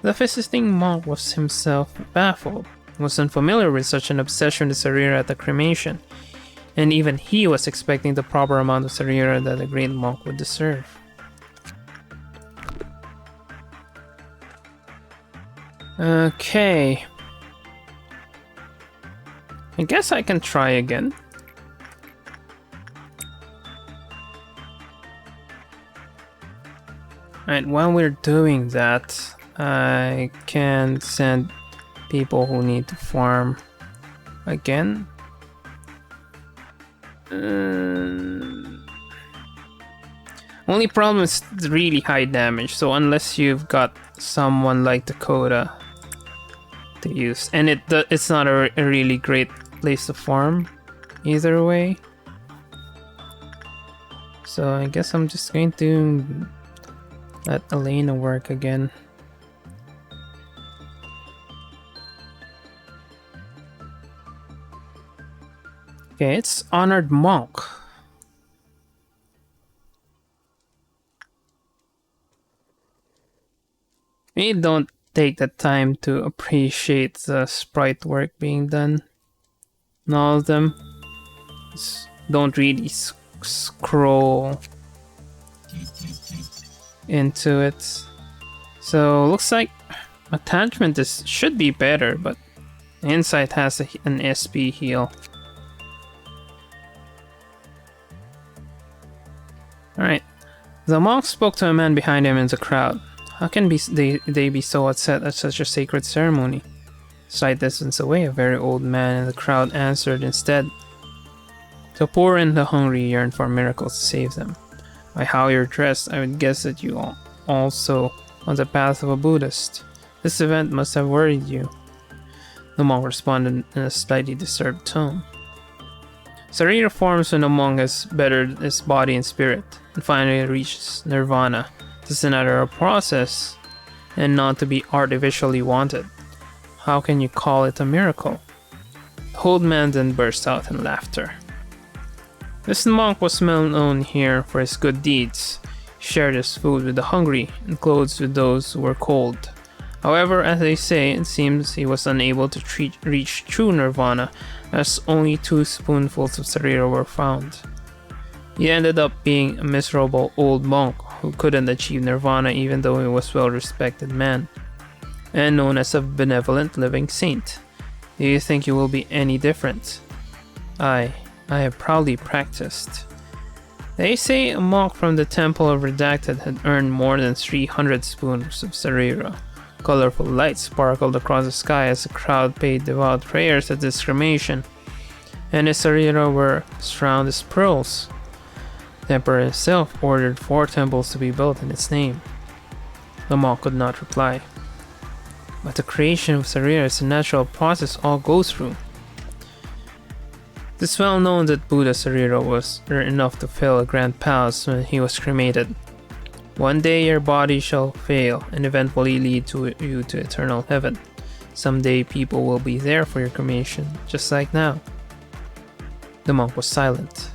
The visiting monk was himself baffled. He was unfamiliar with such an obsession with sarira at the cremation, and even he was expecting the proper amount of sarira that a great monk would deserve. Okay. I guess I can try again. Alright, while we're doing that, I can send people who need to farm again. Only problem is really high damage, so unless you've got someone like Dakota to use, and it's not a really great place to farm either way. So I guess I'm just going to let Elena work again. Okay, it's Honored Monk. We don't take the time to appreciate the sprite work being done. And all of them don't really scroll into it. So looks like attachment should be better, but Insight has an SP heal. Alright. The monk spoke to a man behind him in the crowd. How can they be so upset at such a sacred ceremony? Slight distance away, a very old man in the crowd answered instead. The poor and the hungry yearn for miracles to save them. By how you're dressed, I would guess that you are also on the path of a Buddhist. This event must have worried you. The monk responded in a slightly disturbed tone. Sarira forms when a monk has bettered his body and spirit, and finally reaches nirvana. This is another a process, and not to be artificially wanted. How can you call it a miracle? The old man then burst out in laughter. This monk was well known here for his good deeds. He shared his food with the hungry, and clothes with those who were cold. However, as they say, it seems he was unable to reach true nirvana, as only 2 spoonfuls of sarira were found. He ended up being a miserable old monk who couldn't achieve nirvana even though he was a well-respected man, and known as a benevolent living saint. Do you think you will be any different? I have proudly practiced. They say a monk from the Temple of Redacted had earned more than 300 spoons of sarira. Colorful lights sparkled across the sky as the crowd paid devout prayers at this cremation, and his sarira were as round as pearls. The emperor himself ordered 4 temples to be built in its name. The monk could not reply. But the creation of sarira is a natural process all goes through. It is well known that Buddha's sarira was enough to fill a grand palace when he was cremated. One day your body shall fail and eventually lead you to eternal heaven. Someday people will be there for your cremation, just like now. The monk was silent.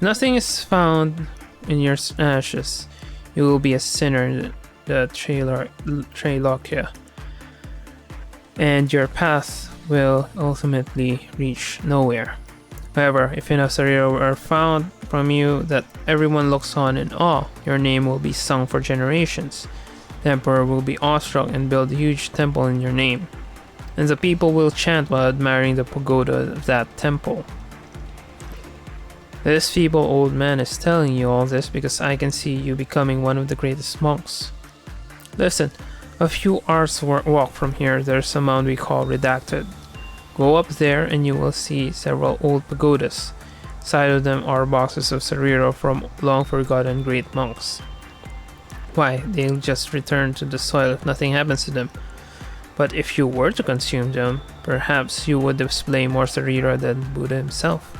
Nothing is found in your ashes. You will be a sinner in the Trilokia, and your path will ultimately reach nowhere. However, if enough Sariro are found from you that everyone looks on in awe, your name will be sung for generations. The emperor will be awestruck and build a huge temple in your name, and the people will chant while admiring the pagoda of that temple. This feeble old man is telling you all this because I can see you becoming one of the greatest monks. Listen, a few hours walk from here there's a mound we call Redacted. Go up there and you will see several old pagodas. Side of them are boxes of Sariro from long forgotten great monks. Why, they'll just return to the soil if nothing happens to them. But if you were to consume them, perhaps you would display more Sariro than Buddha himself.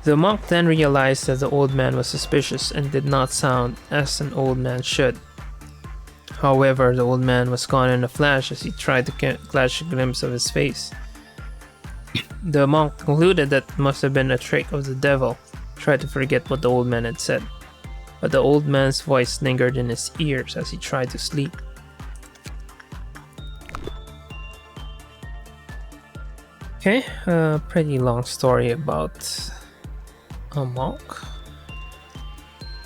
The monk then realized that the old man was suspicious and did not sound as an old man should. However, the old man was gone in a flash as he tried to catch a glimpse of his face. The monk concluded that it must have been a trick of the devil, tried to forget what the old man had said. But the old man's voice lingered in his ears as he tried to sleep. Okay, a pretty long story about a monk.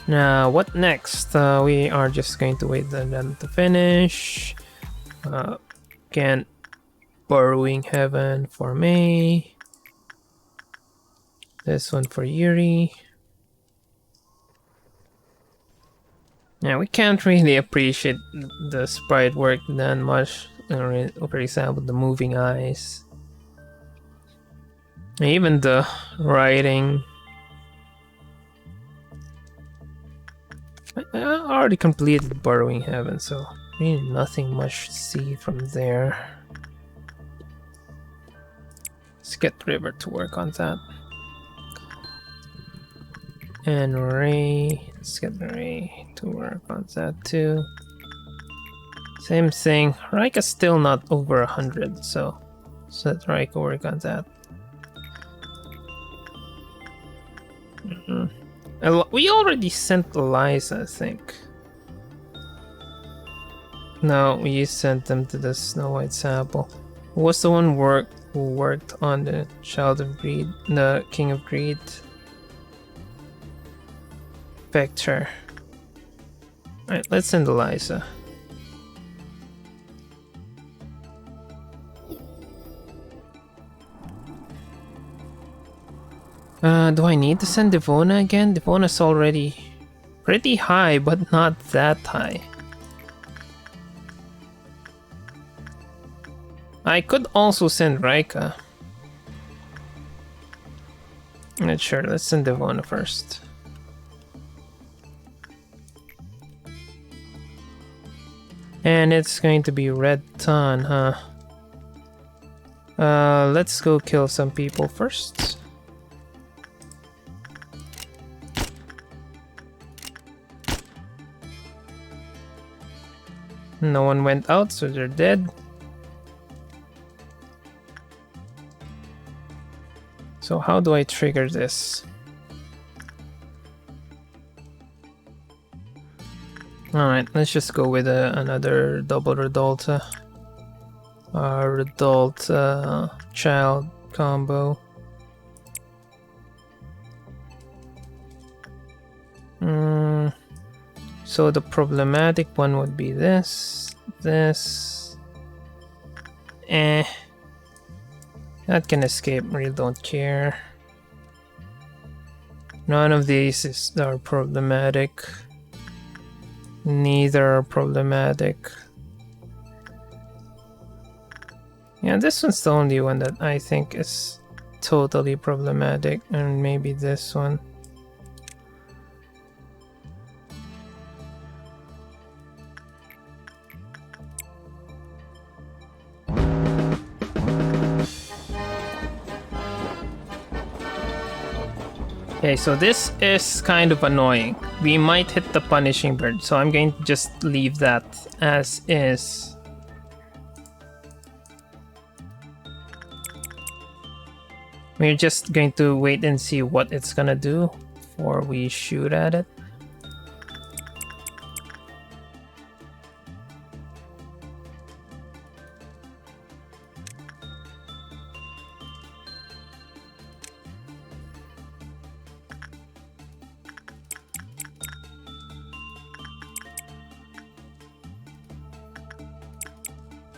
Now, what next? We are just going to wait for them to finish. Again, Borrowing Heaven for May. This one for Yuri. Yeah, we can't really appreciate the sprite work that much. For example, the moving eyes. Even the writing. I already completed Borrowing Heaven, so really nothing much to see from there. Let's get River to work on that. And Ray, let's get Ray to work on that too. Same thing, Raika's still not over 100, so let Raika work on that. We already sent Eliza, I think. No, we sent them to the Snow White Sample. Who was the one who worked on the Child of Greed, the King of Greed? Vector. Alright, let's send Eliza. Do I need to send Devona again? Devona's already pretty high, but not that high. I could also send Raika. I'm not sure, let's send Devona first. And it's going to be Red Ton, huh? Let's go kill some people first. No one went out, so they're dead. So how do I trigger this? Alright, let's just go with another double Redolta. Redolta child combo. So the problematic one would be this. That can escape, really don't care. None of these are problematic. Neither are problematic. Yeah, this one's the only one that I think is totally problematic, and maybe this one. Okay, so this is kind of annoying. We might hit the Punishing Bird, so I'm going to just leave that as is. We're just going to wait and see what it's gonna do before we shoot at it.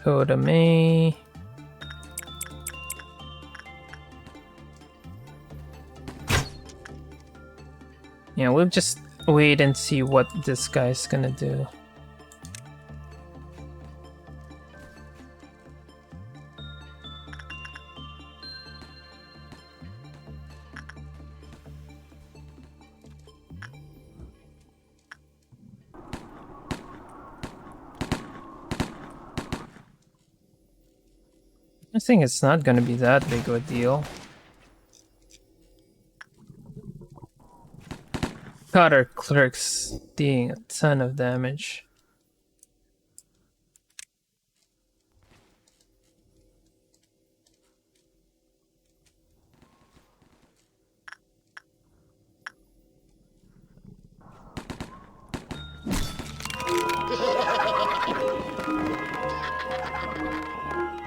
Lobotomy. Yeah, we'll just wait and see what this guy's gonna do. I think it's not gonna be that big of a deal. Got our clerks doing a ton of damage.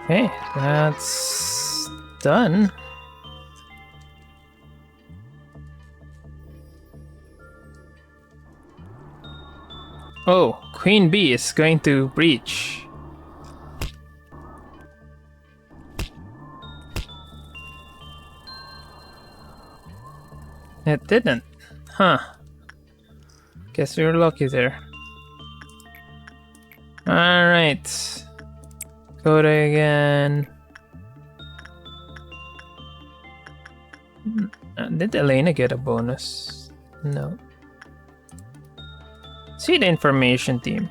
Okay, that's done. Oh, Queen Bee is going to breach. It didn't. Huh. Guess we were lucky there. Alright. Coda again. Did Elena get a bonus? No. See the information team.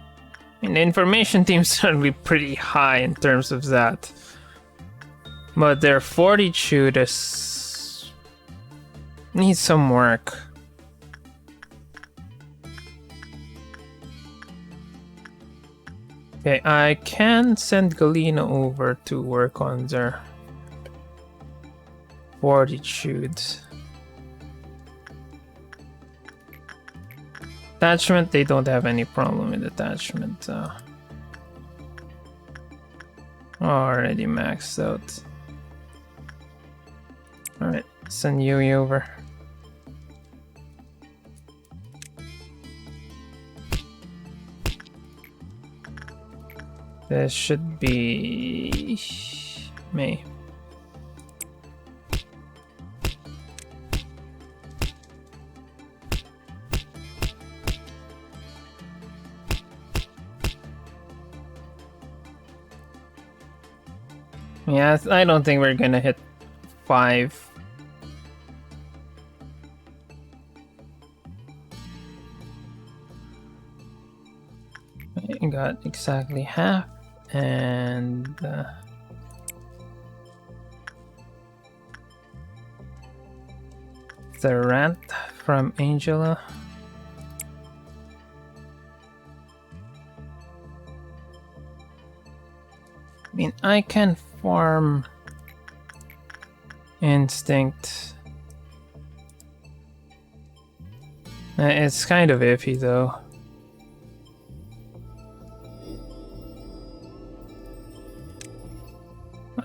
I mean, the information team's certainly pretty high in terms of that. But their fortitude needs some work. Okay, I can send Galena over to work on their fortitude. Attachment, they don't have any problem with attachment. Already maxed out. Alright, send Yui over. This should be May. Yeah, I don't think we're gonna hit 5. I got exactly half, and the rant from Angela. I mean, I can farm instinct. It's kind of iffy though.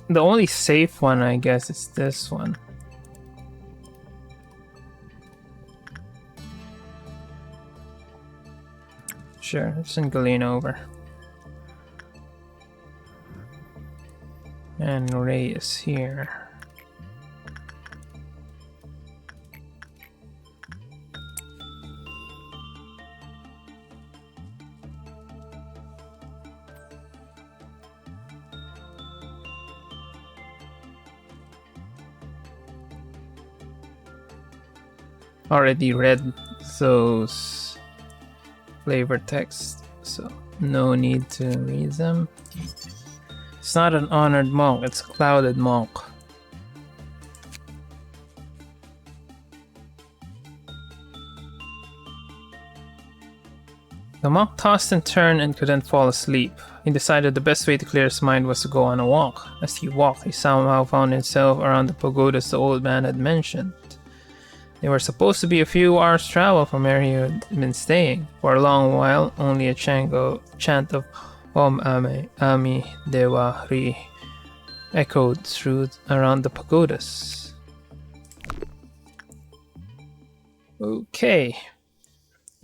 The only safe one, I guess, is this one. Sure, send Galena over. And Ray is here. Already read those flavor text, so no need to read them. It's not an honored monk, it's a clouded monk. The monk tossed and turned and couldn't fall asleep. He decided the best way to clear his mind was to go on a walk. As he walked, he somehow found himself around the pagodas the old man had mentioned. They were supposed to be a few hours' travel from where he had been staying. For a long while, only a chant of Om Ami Dewa Ri echoed through around the pagodas. Okay.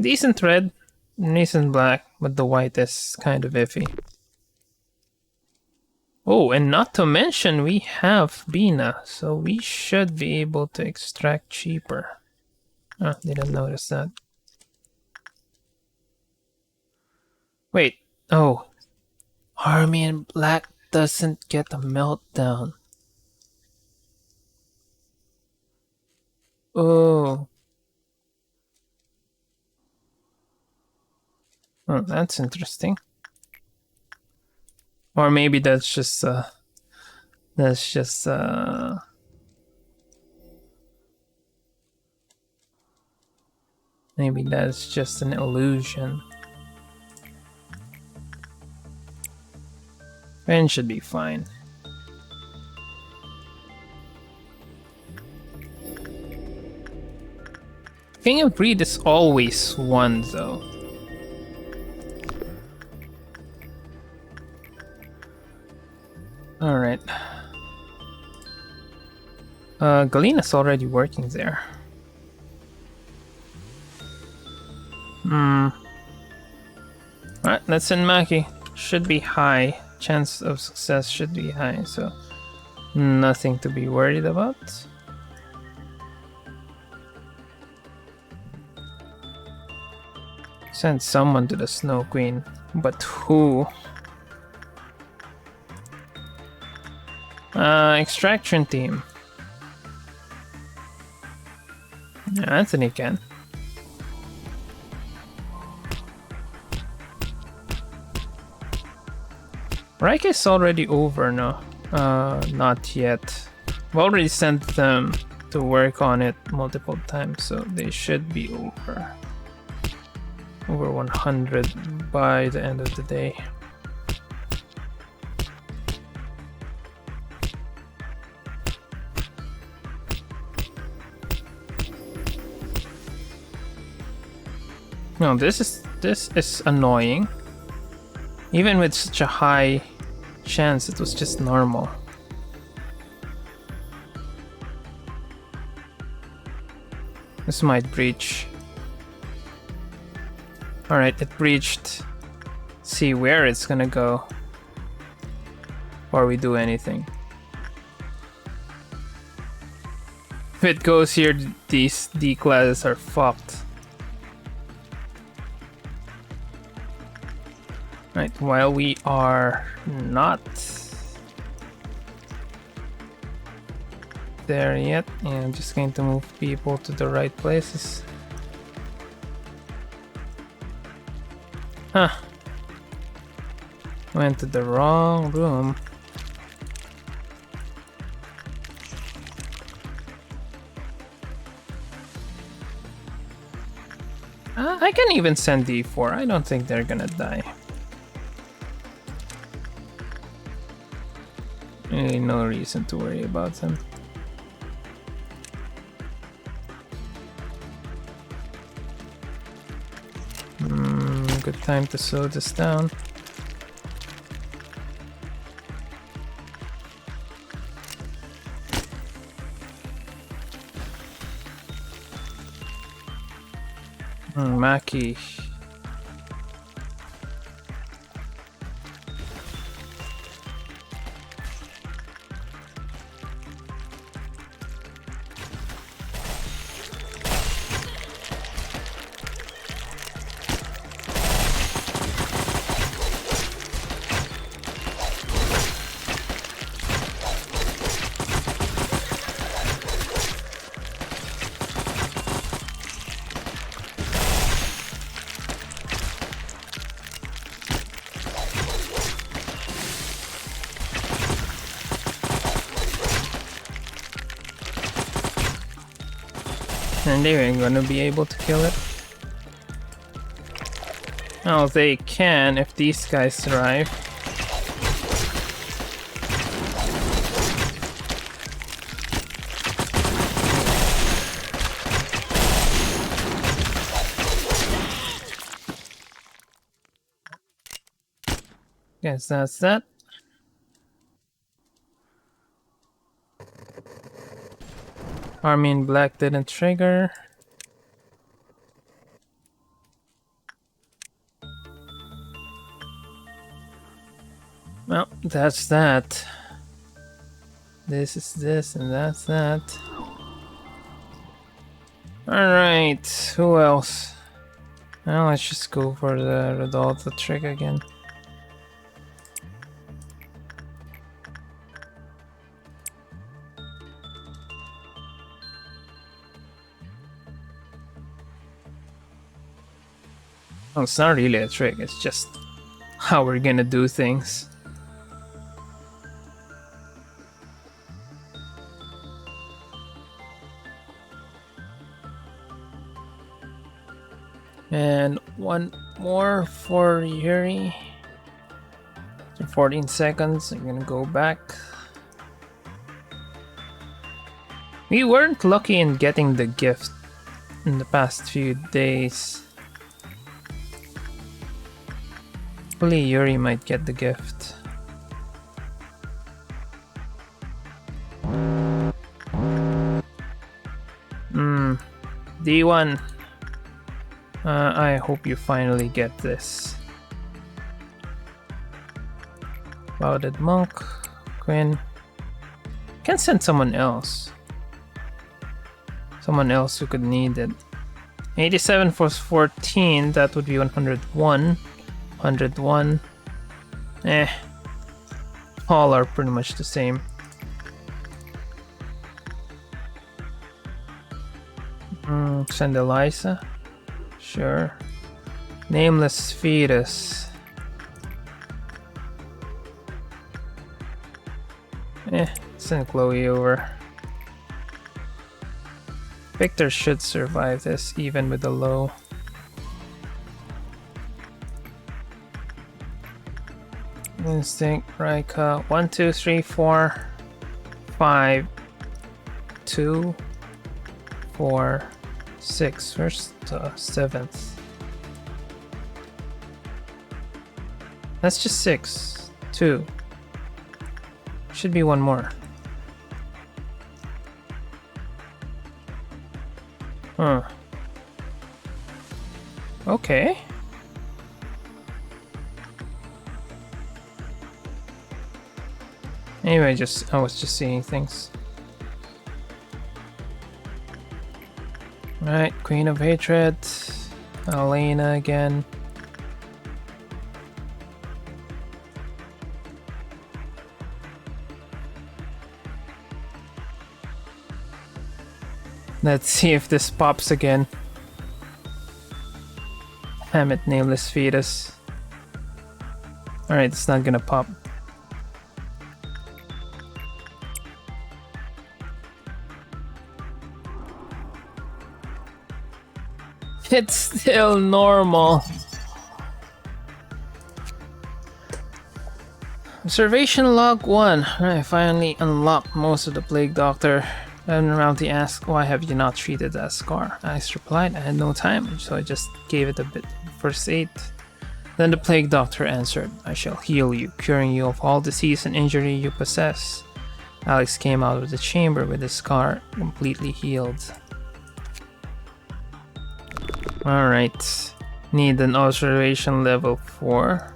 Decent red, decent black, but the white is kind of iffy. Oh, and not to mention we have Bina, so we should be able to extract cheaper. Oh, didn't notice that. Wait, oh. Army in black doesn't get a meltdown. Oh. Oh, that's interesting. Or maybe that's just maybe that's just an illusion. Ben should be fine. King of Greed is always one though. Alright. Galena's already working there. Alright, let's send Maki. Should be high. Chance of success should be high, so nothing to be worried about. Send someone to the Snow Queen, but who? Extraction team. Yeah, Anthony can. Reich is already over now. Not yet. We've already sent them to work on it multiple times, so they should be over. Over 100 by the end of the day. No, this is annoying. Even with such a high chance, it was just normal. This might breach. Alright, it breached. See where it's gonna go before we do anything. If it goes here, these D classes are fucked. Right, while we are not there yet, and I'm just going to move people to the right places. Huh. Went to the wrong room. I can even send D4. I don't think they're gonna die. Really no reason to worry about them. Good time to slow this down. Maki. And they ain't gonna be able to kill it. Oh, they can if these guys survive. Guess that's that. Army in black didn't trigger. Well, that's that. This is this and that's that. Alright, who else? Well, let's just go for the Rodolfo trick again. Oh, it's not really a trick, it's just how we're gonna do things. And one more for Yuri. So 14 seconds, I'm gonna go back. We weren't lucky in getting the gift in the past few days. Hopefully Yuri might get the gift. D1. I hope you finally get this. Clouded Monk, Quinn. Can send someone else. Someone else who could need it. 87 plus 14, that would be 101. 101. All are pretty much the same. Send Eliza. Sure. Nameless fetus. Send Chloe over. Victor should survive this even with a low. Instinct, Rika. 1, 2, 3, 4, 5, 2, 4, 6. Where's the 7th? That's just 6. 2. Should be one more. Huh. Okay. Anyway, I was just seeing things. Alright, Queen of Hatred. Elena again. Let's see if this pops again. Damn it, Nameless Fetus. Alright, it's not gonna pop. It's still normal. Observation log 1. I finally unlocked most of the Plague Doctor. And Rounty asked, why have you not treated that scar? I replied, I had no time, so I just gave it a bit of first aid. Then the Plague Doctor answered, I shall heal you, curing you of all disease and injury you possess. Alex came out of the chamber with the scar completely healed. Alright, need an observation level 4.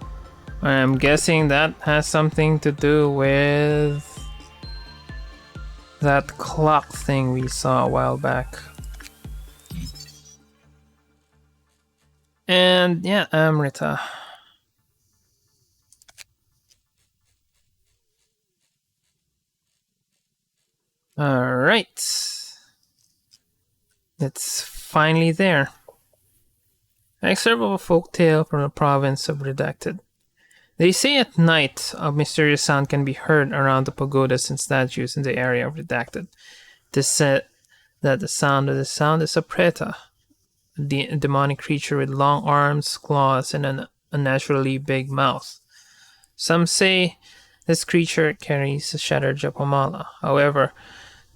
I'm guessing that has something to do with that clock thing we saw a while back. And yeah, Amrita. Alright. It's finally there. Excerpt of a folk tale from the province of Redacted. They say at night a mysterious sound can be heard around the pagodas and statues in the area of Redacted. It is said that the sound is a preta, a demonic creature with long arms, claws, and an unnaturally big mouth. Some say this creature carries a shattered Japamala. However,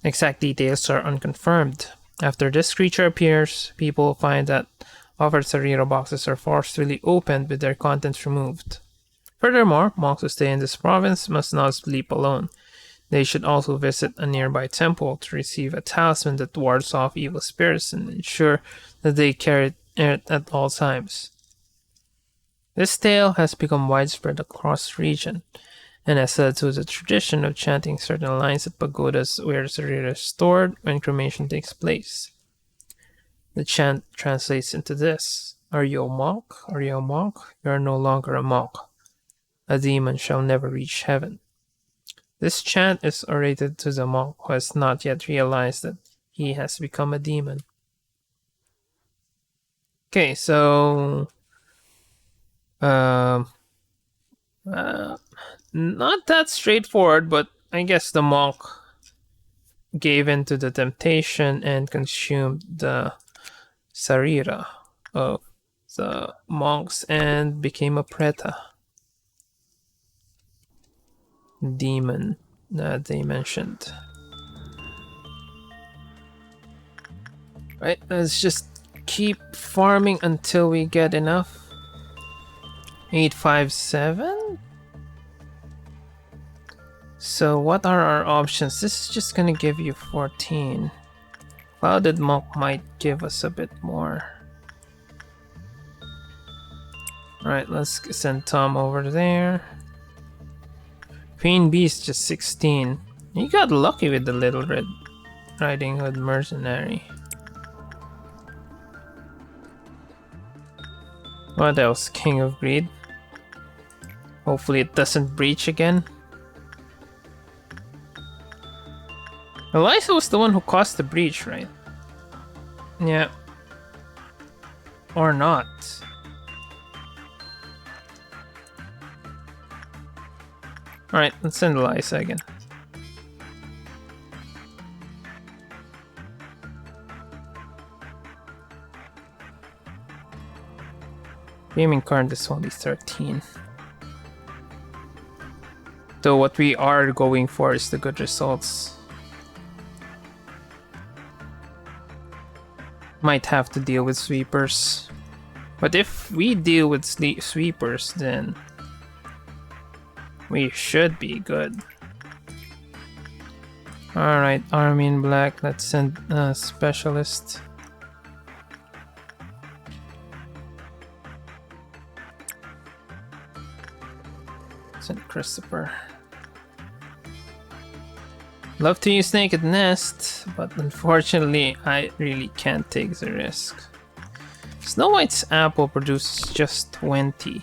exact details are unconfirmed. After this creature appears, people find that offered Sariro boxes are forcefully opened with their contents removed. Furthermore, monks who stay in this province must not sleep alone. They should also visit a nearby temple to receive a talisman that wards off evil spirits and ensure that they carry it at all times. This tale has become widespread across the region, and has led to the tradition of chanting certain lines at pagodas where the reader is stored when cremation takes place. The chant translates into this: Are you a monk? Are you a monk? You are no longer a monk. A demon shall never reach heaven. This chant is orated to the monk who has not yet realized that he has become a demon. Okay, so um not that straightforward, but I guess the monk gave in to the temptation and consumed the sarira of the monks and became a preta demon that they mentioned. Right, let's just keep farming until we get enough. 857. So what are our options? This is just gonna give you 14. Clouded Monk might give us a bit more. Alright, let's send Tom over there. Queen Beast just 16. You got lucky with the Little Red Riding Hood Mercenary. What else? King of Greed. Hopefully it doesn't breach again. Eliza was the one who caused the breach, right? Yeah. Or not. Alright, let's send Eliza again. Gaming card is only 13. So what we are going for is the good results. Might have to deal with sweepers. But if we deal with sweepers, then we should be good. Alright, army in black. Let's send a specialist. Send Christopher. Love to use Naked Nest, but unfortunately I really can't take the risk. Snow White's apple produces just 20.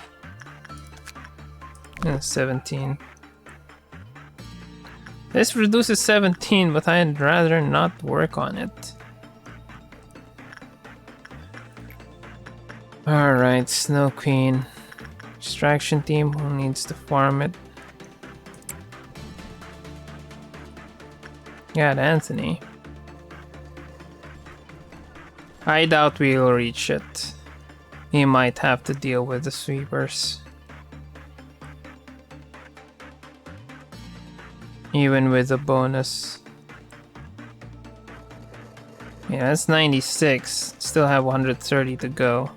17. This produces 17, but I'd rather not work on it. Alright, Snow Queen. Distraction team, who needs to farm it? Yeah, Anthony. I doubt we'll reach it. He might have to deal with the sweepers. Even with the bonus. Yeah, that's 96. Still have 130 to go.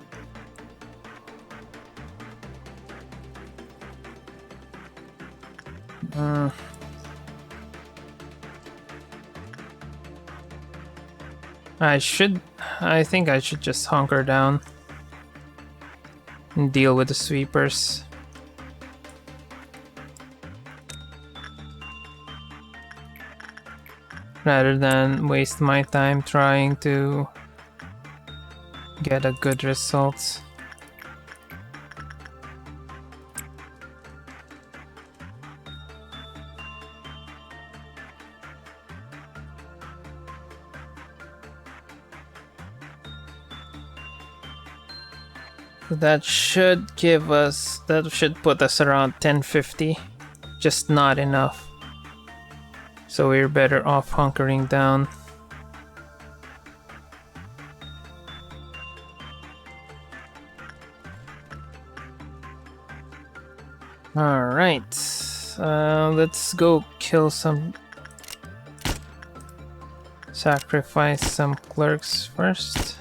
I think I should just hunker down and deal with the sweepers. Rather than waste my time trying to get a good result. That should put us around 1050. Just not enough. So we're better off hunkering down. Alright. Let's go kill some... Sacrifice some clerks first.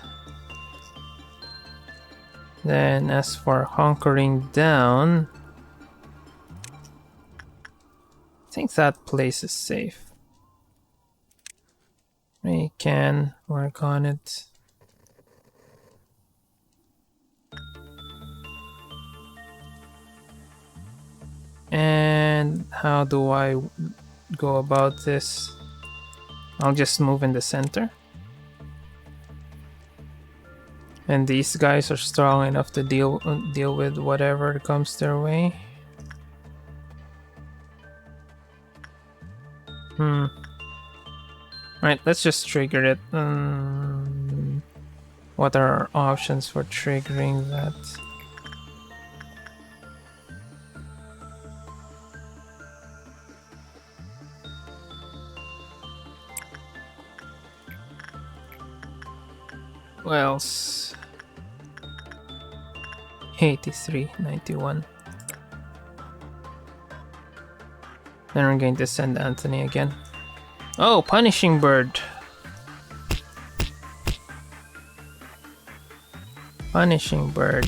Then as for hunkering down, think that place is safe. We can work on it. And how do I go about this? I'll just move in the center. And these guys are strong enough to deal with whatever comes their way. Right, let's just trigger it. What are our options for triggering that? Well, 8391. Then we're going to send Anthony again. Oh, Punishing Bird. Punishing Bird.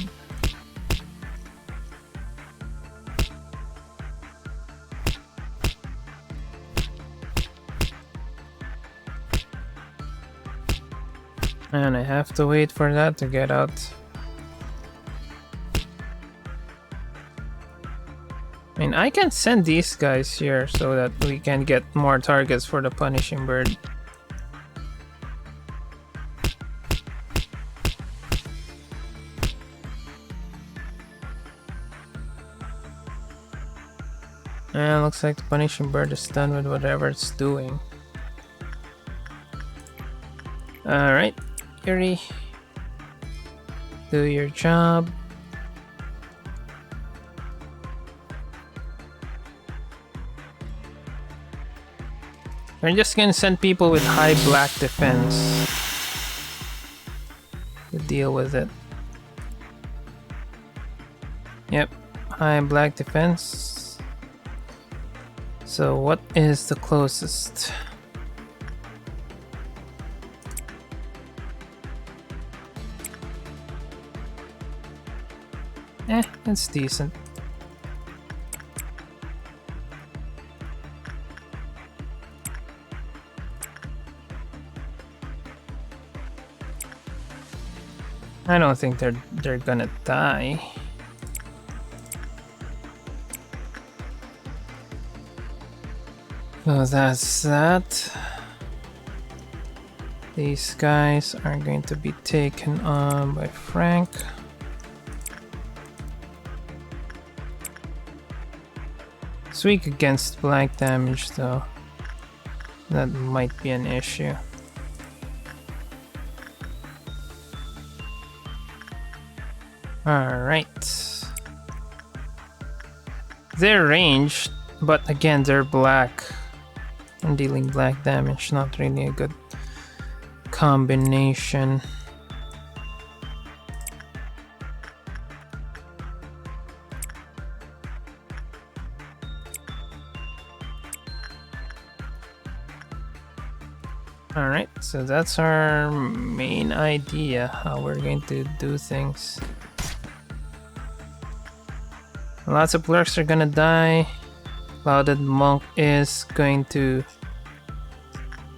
And I have to wait for that to get out. I mean, I can send these guys here so that we can get more targets for the Punishing Bird. And looks like the Punishing Bird is done with whatever it's doing. Alright, Yuri. Do your job. We're just gonna send people with high black defense to deal with it. Yep, high black defense. So what is the closest? It's decent. I don't think they're gonna die. So that's that. These guys are going to be taken on by Frank. It's weak against black damage though. That might be an issue. Alright. They're ranged, but again they're black. And dealing black damage, not really a good combination. Alright, so that's our main idea, how we're going to do things. Lots of clerks are gonna die. Clouded Monk is going to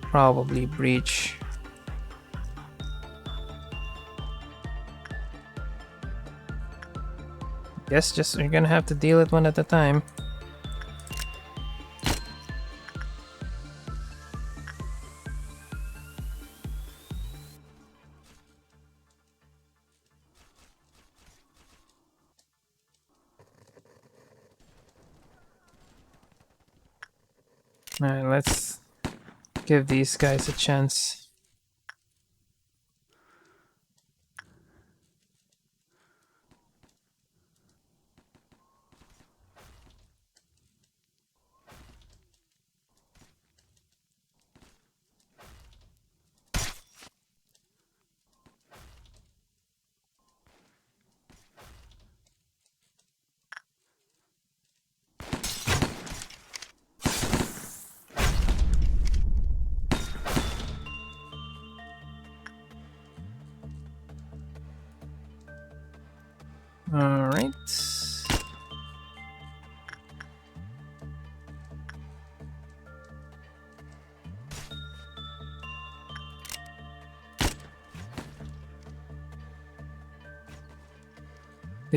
probably breach. Guess just you're gonna have to deal it one at a time. Alright, let's give these guys a chance.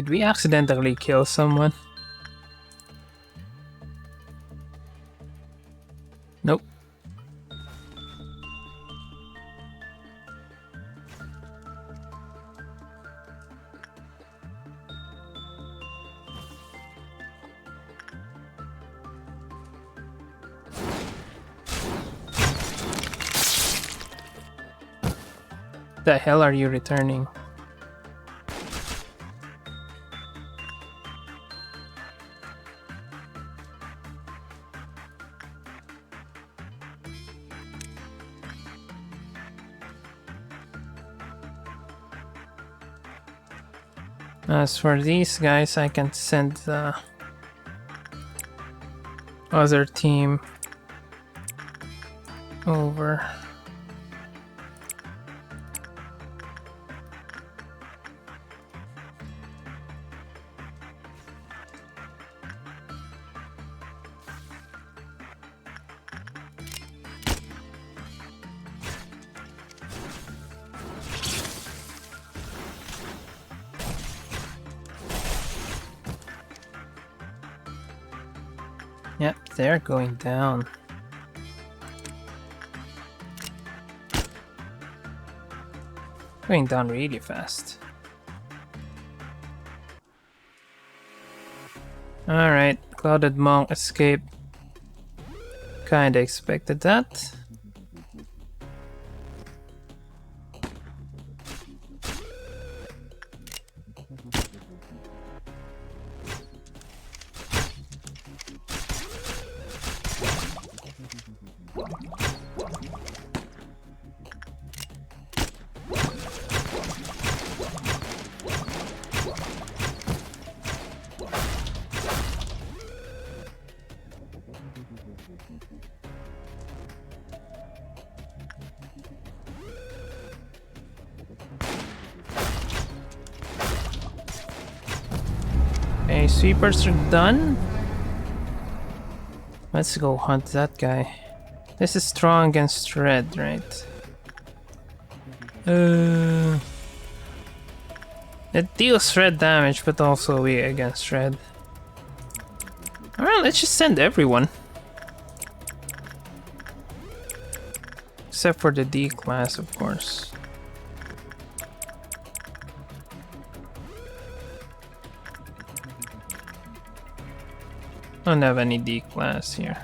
Did we accidentally kill someone? Nope. The hell are you returning? As for these guys, I can send the other team over. Yep, they're going down. Going down really fast. Alright, Clouded Monk escaped. Kinda expected that. Okay, sweepers are done. Let's go hunt that guy. This is strong against red, right? It deals red damage, but also weak against red. Alright, let's just send everyone. Except for the D class, of course. Don't have any D class here.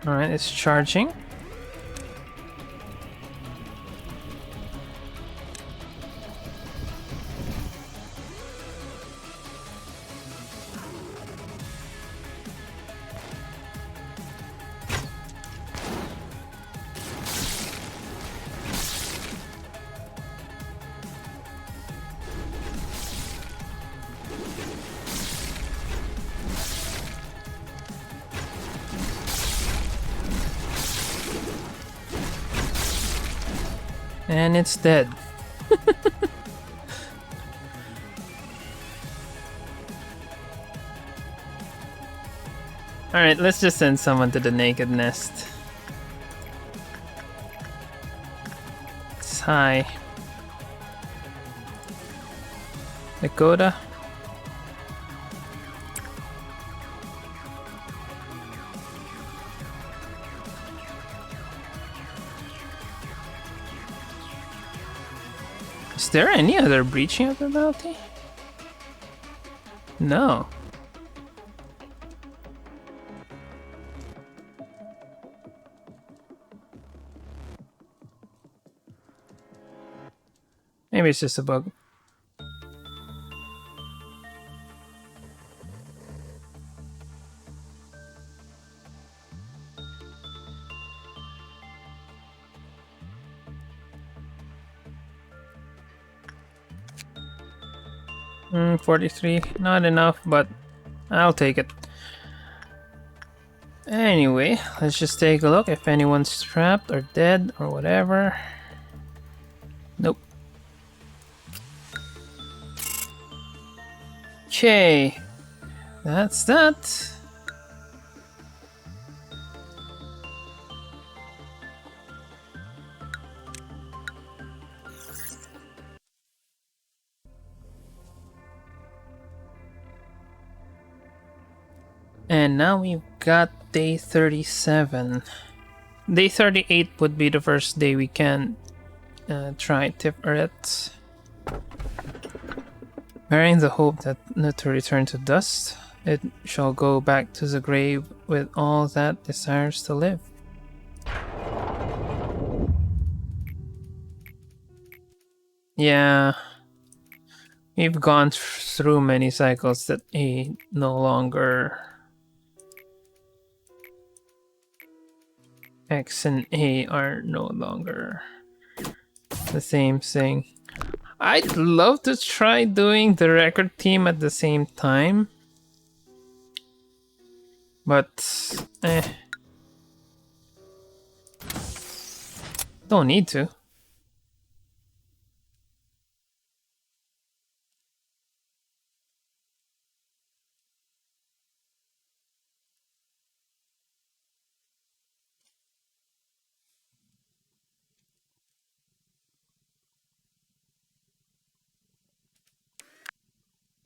Alright, it's charging. And it's dead. Alright, let's just send someone to the naked nest. It's high. Dakota. Is there any other breaching ability? No. Maybe it's just a bug. Hmm, 43, not enough, but I'll take it. Anyway, let's just take a look if anyone's trapped or dead or whatever. Nope. Okay, that's that. And now we've got day 37. Day 38 would be the first day we can try Tiperet. Bearing the hope that not to return to dust, it shall go back to the grave with all that desires to live. Yeah, we've gone through many cycles that no longer X and A are no longer the same thing. I'd love to try doing the record team at the same time, but don't need to.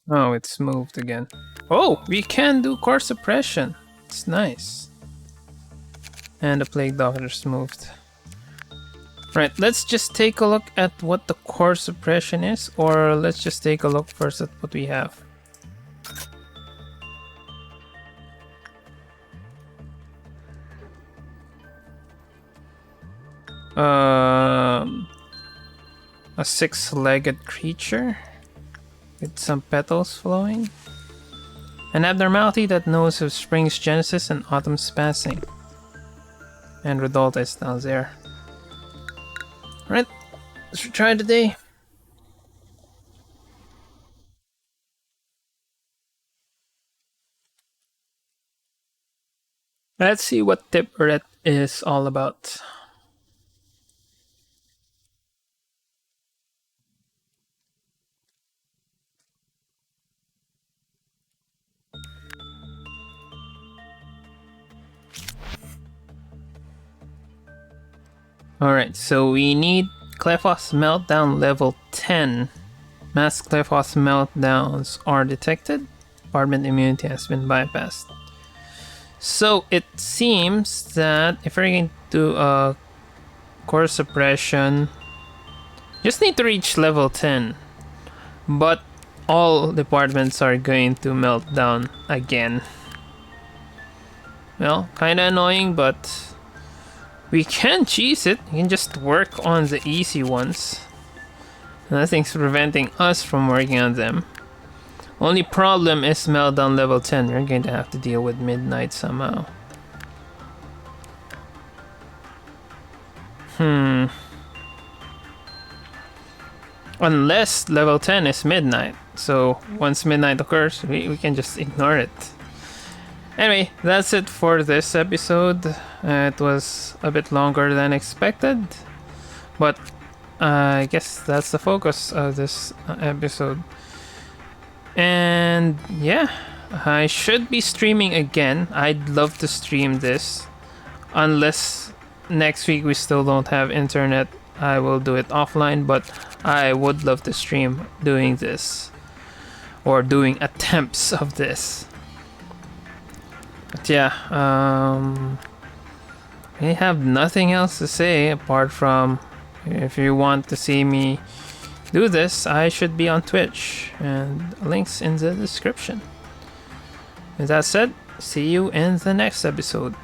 Oh, it's moved again. Oh, we can do core suppression. It's nice. And the plague doctor's moved. Right, let's just take a look at what the core suppression is, or let's just take a look first at what we have. A six-legged creature with some petals flowing. An abnormality that knows of spring's genesis and autumn's passing. And Rodolta is down there. Right, let's try today. Let's see what Tiperet is all about. Alright, so we need Clefos Meltdown level 10. Mass Clefos Meltdowns are detected. Bombardment immunity has been bypassed. So it seems that if we're going to do a core suppression, just need to reach level 10. But all departments are going to melt down again. Well, kinda annoying, but we can cheese it. We can just work on the easy ones. Nothing's preventing us from working on them. Only problem is meltdown level 10. We're going to have to deal with midnight somehow. Unless level 10 is midnight. So once midnight occurs, we can just ignore it. Anyway, that's it for this episode. It was a bit longer than expected, but I guess that's the focus of this episode. And yeah, I should be streaming again. I'd love to stream this. Unless next week we still don't have internet, I will do it offline, but I would love to stream doing this. Or doing attempts of this. But yeah, I have nothing else to say apart from if you want to see me do this, I should be on Twitch, and links in the description. With that said, see you in the next episode.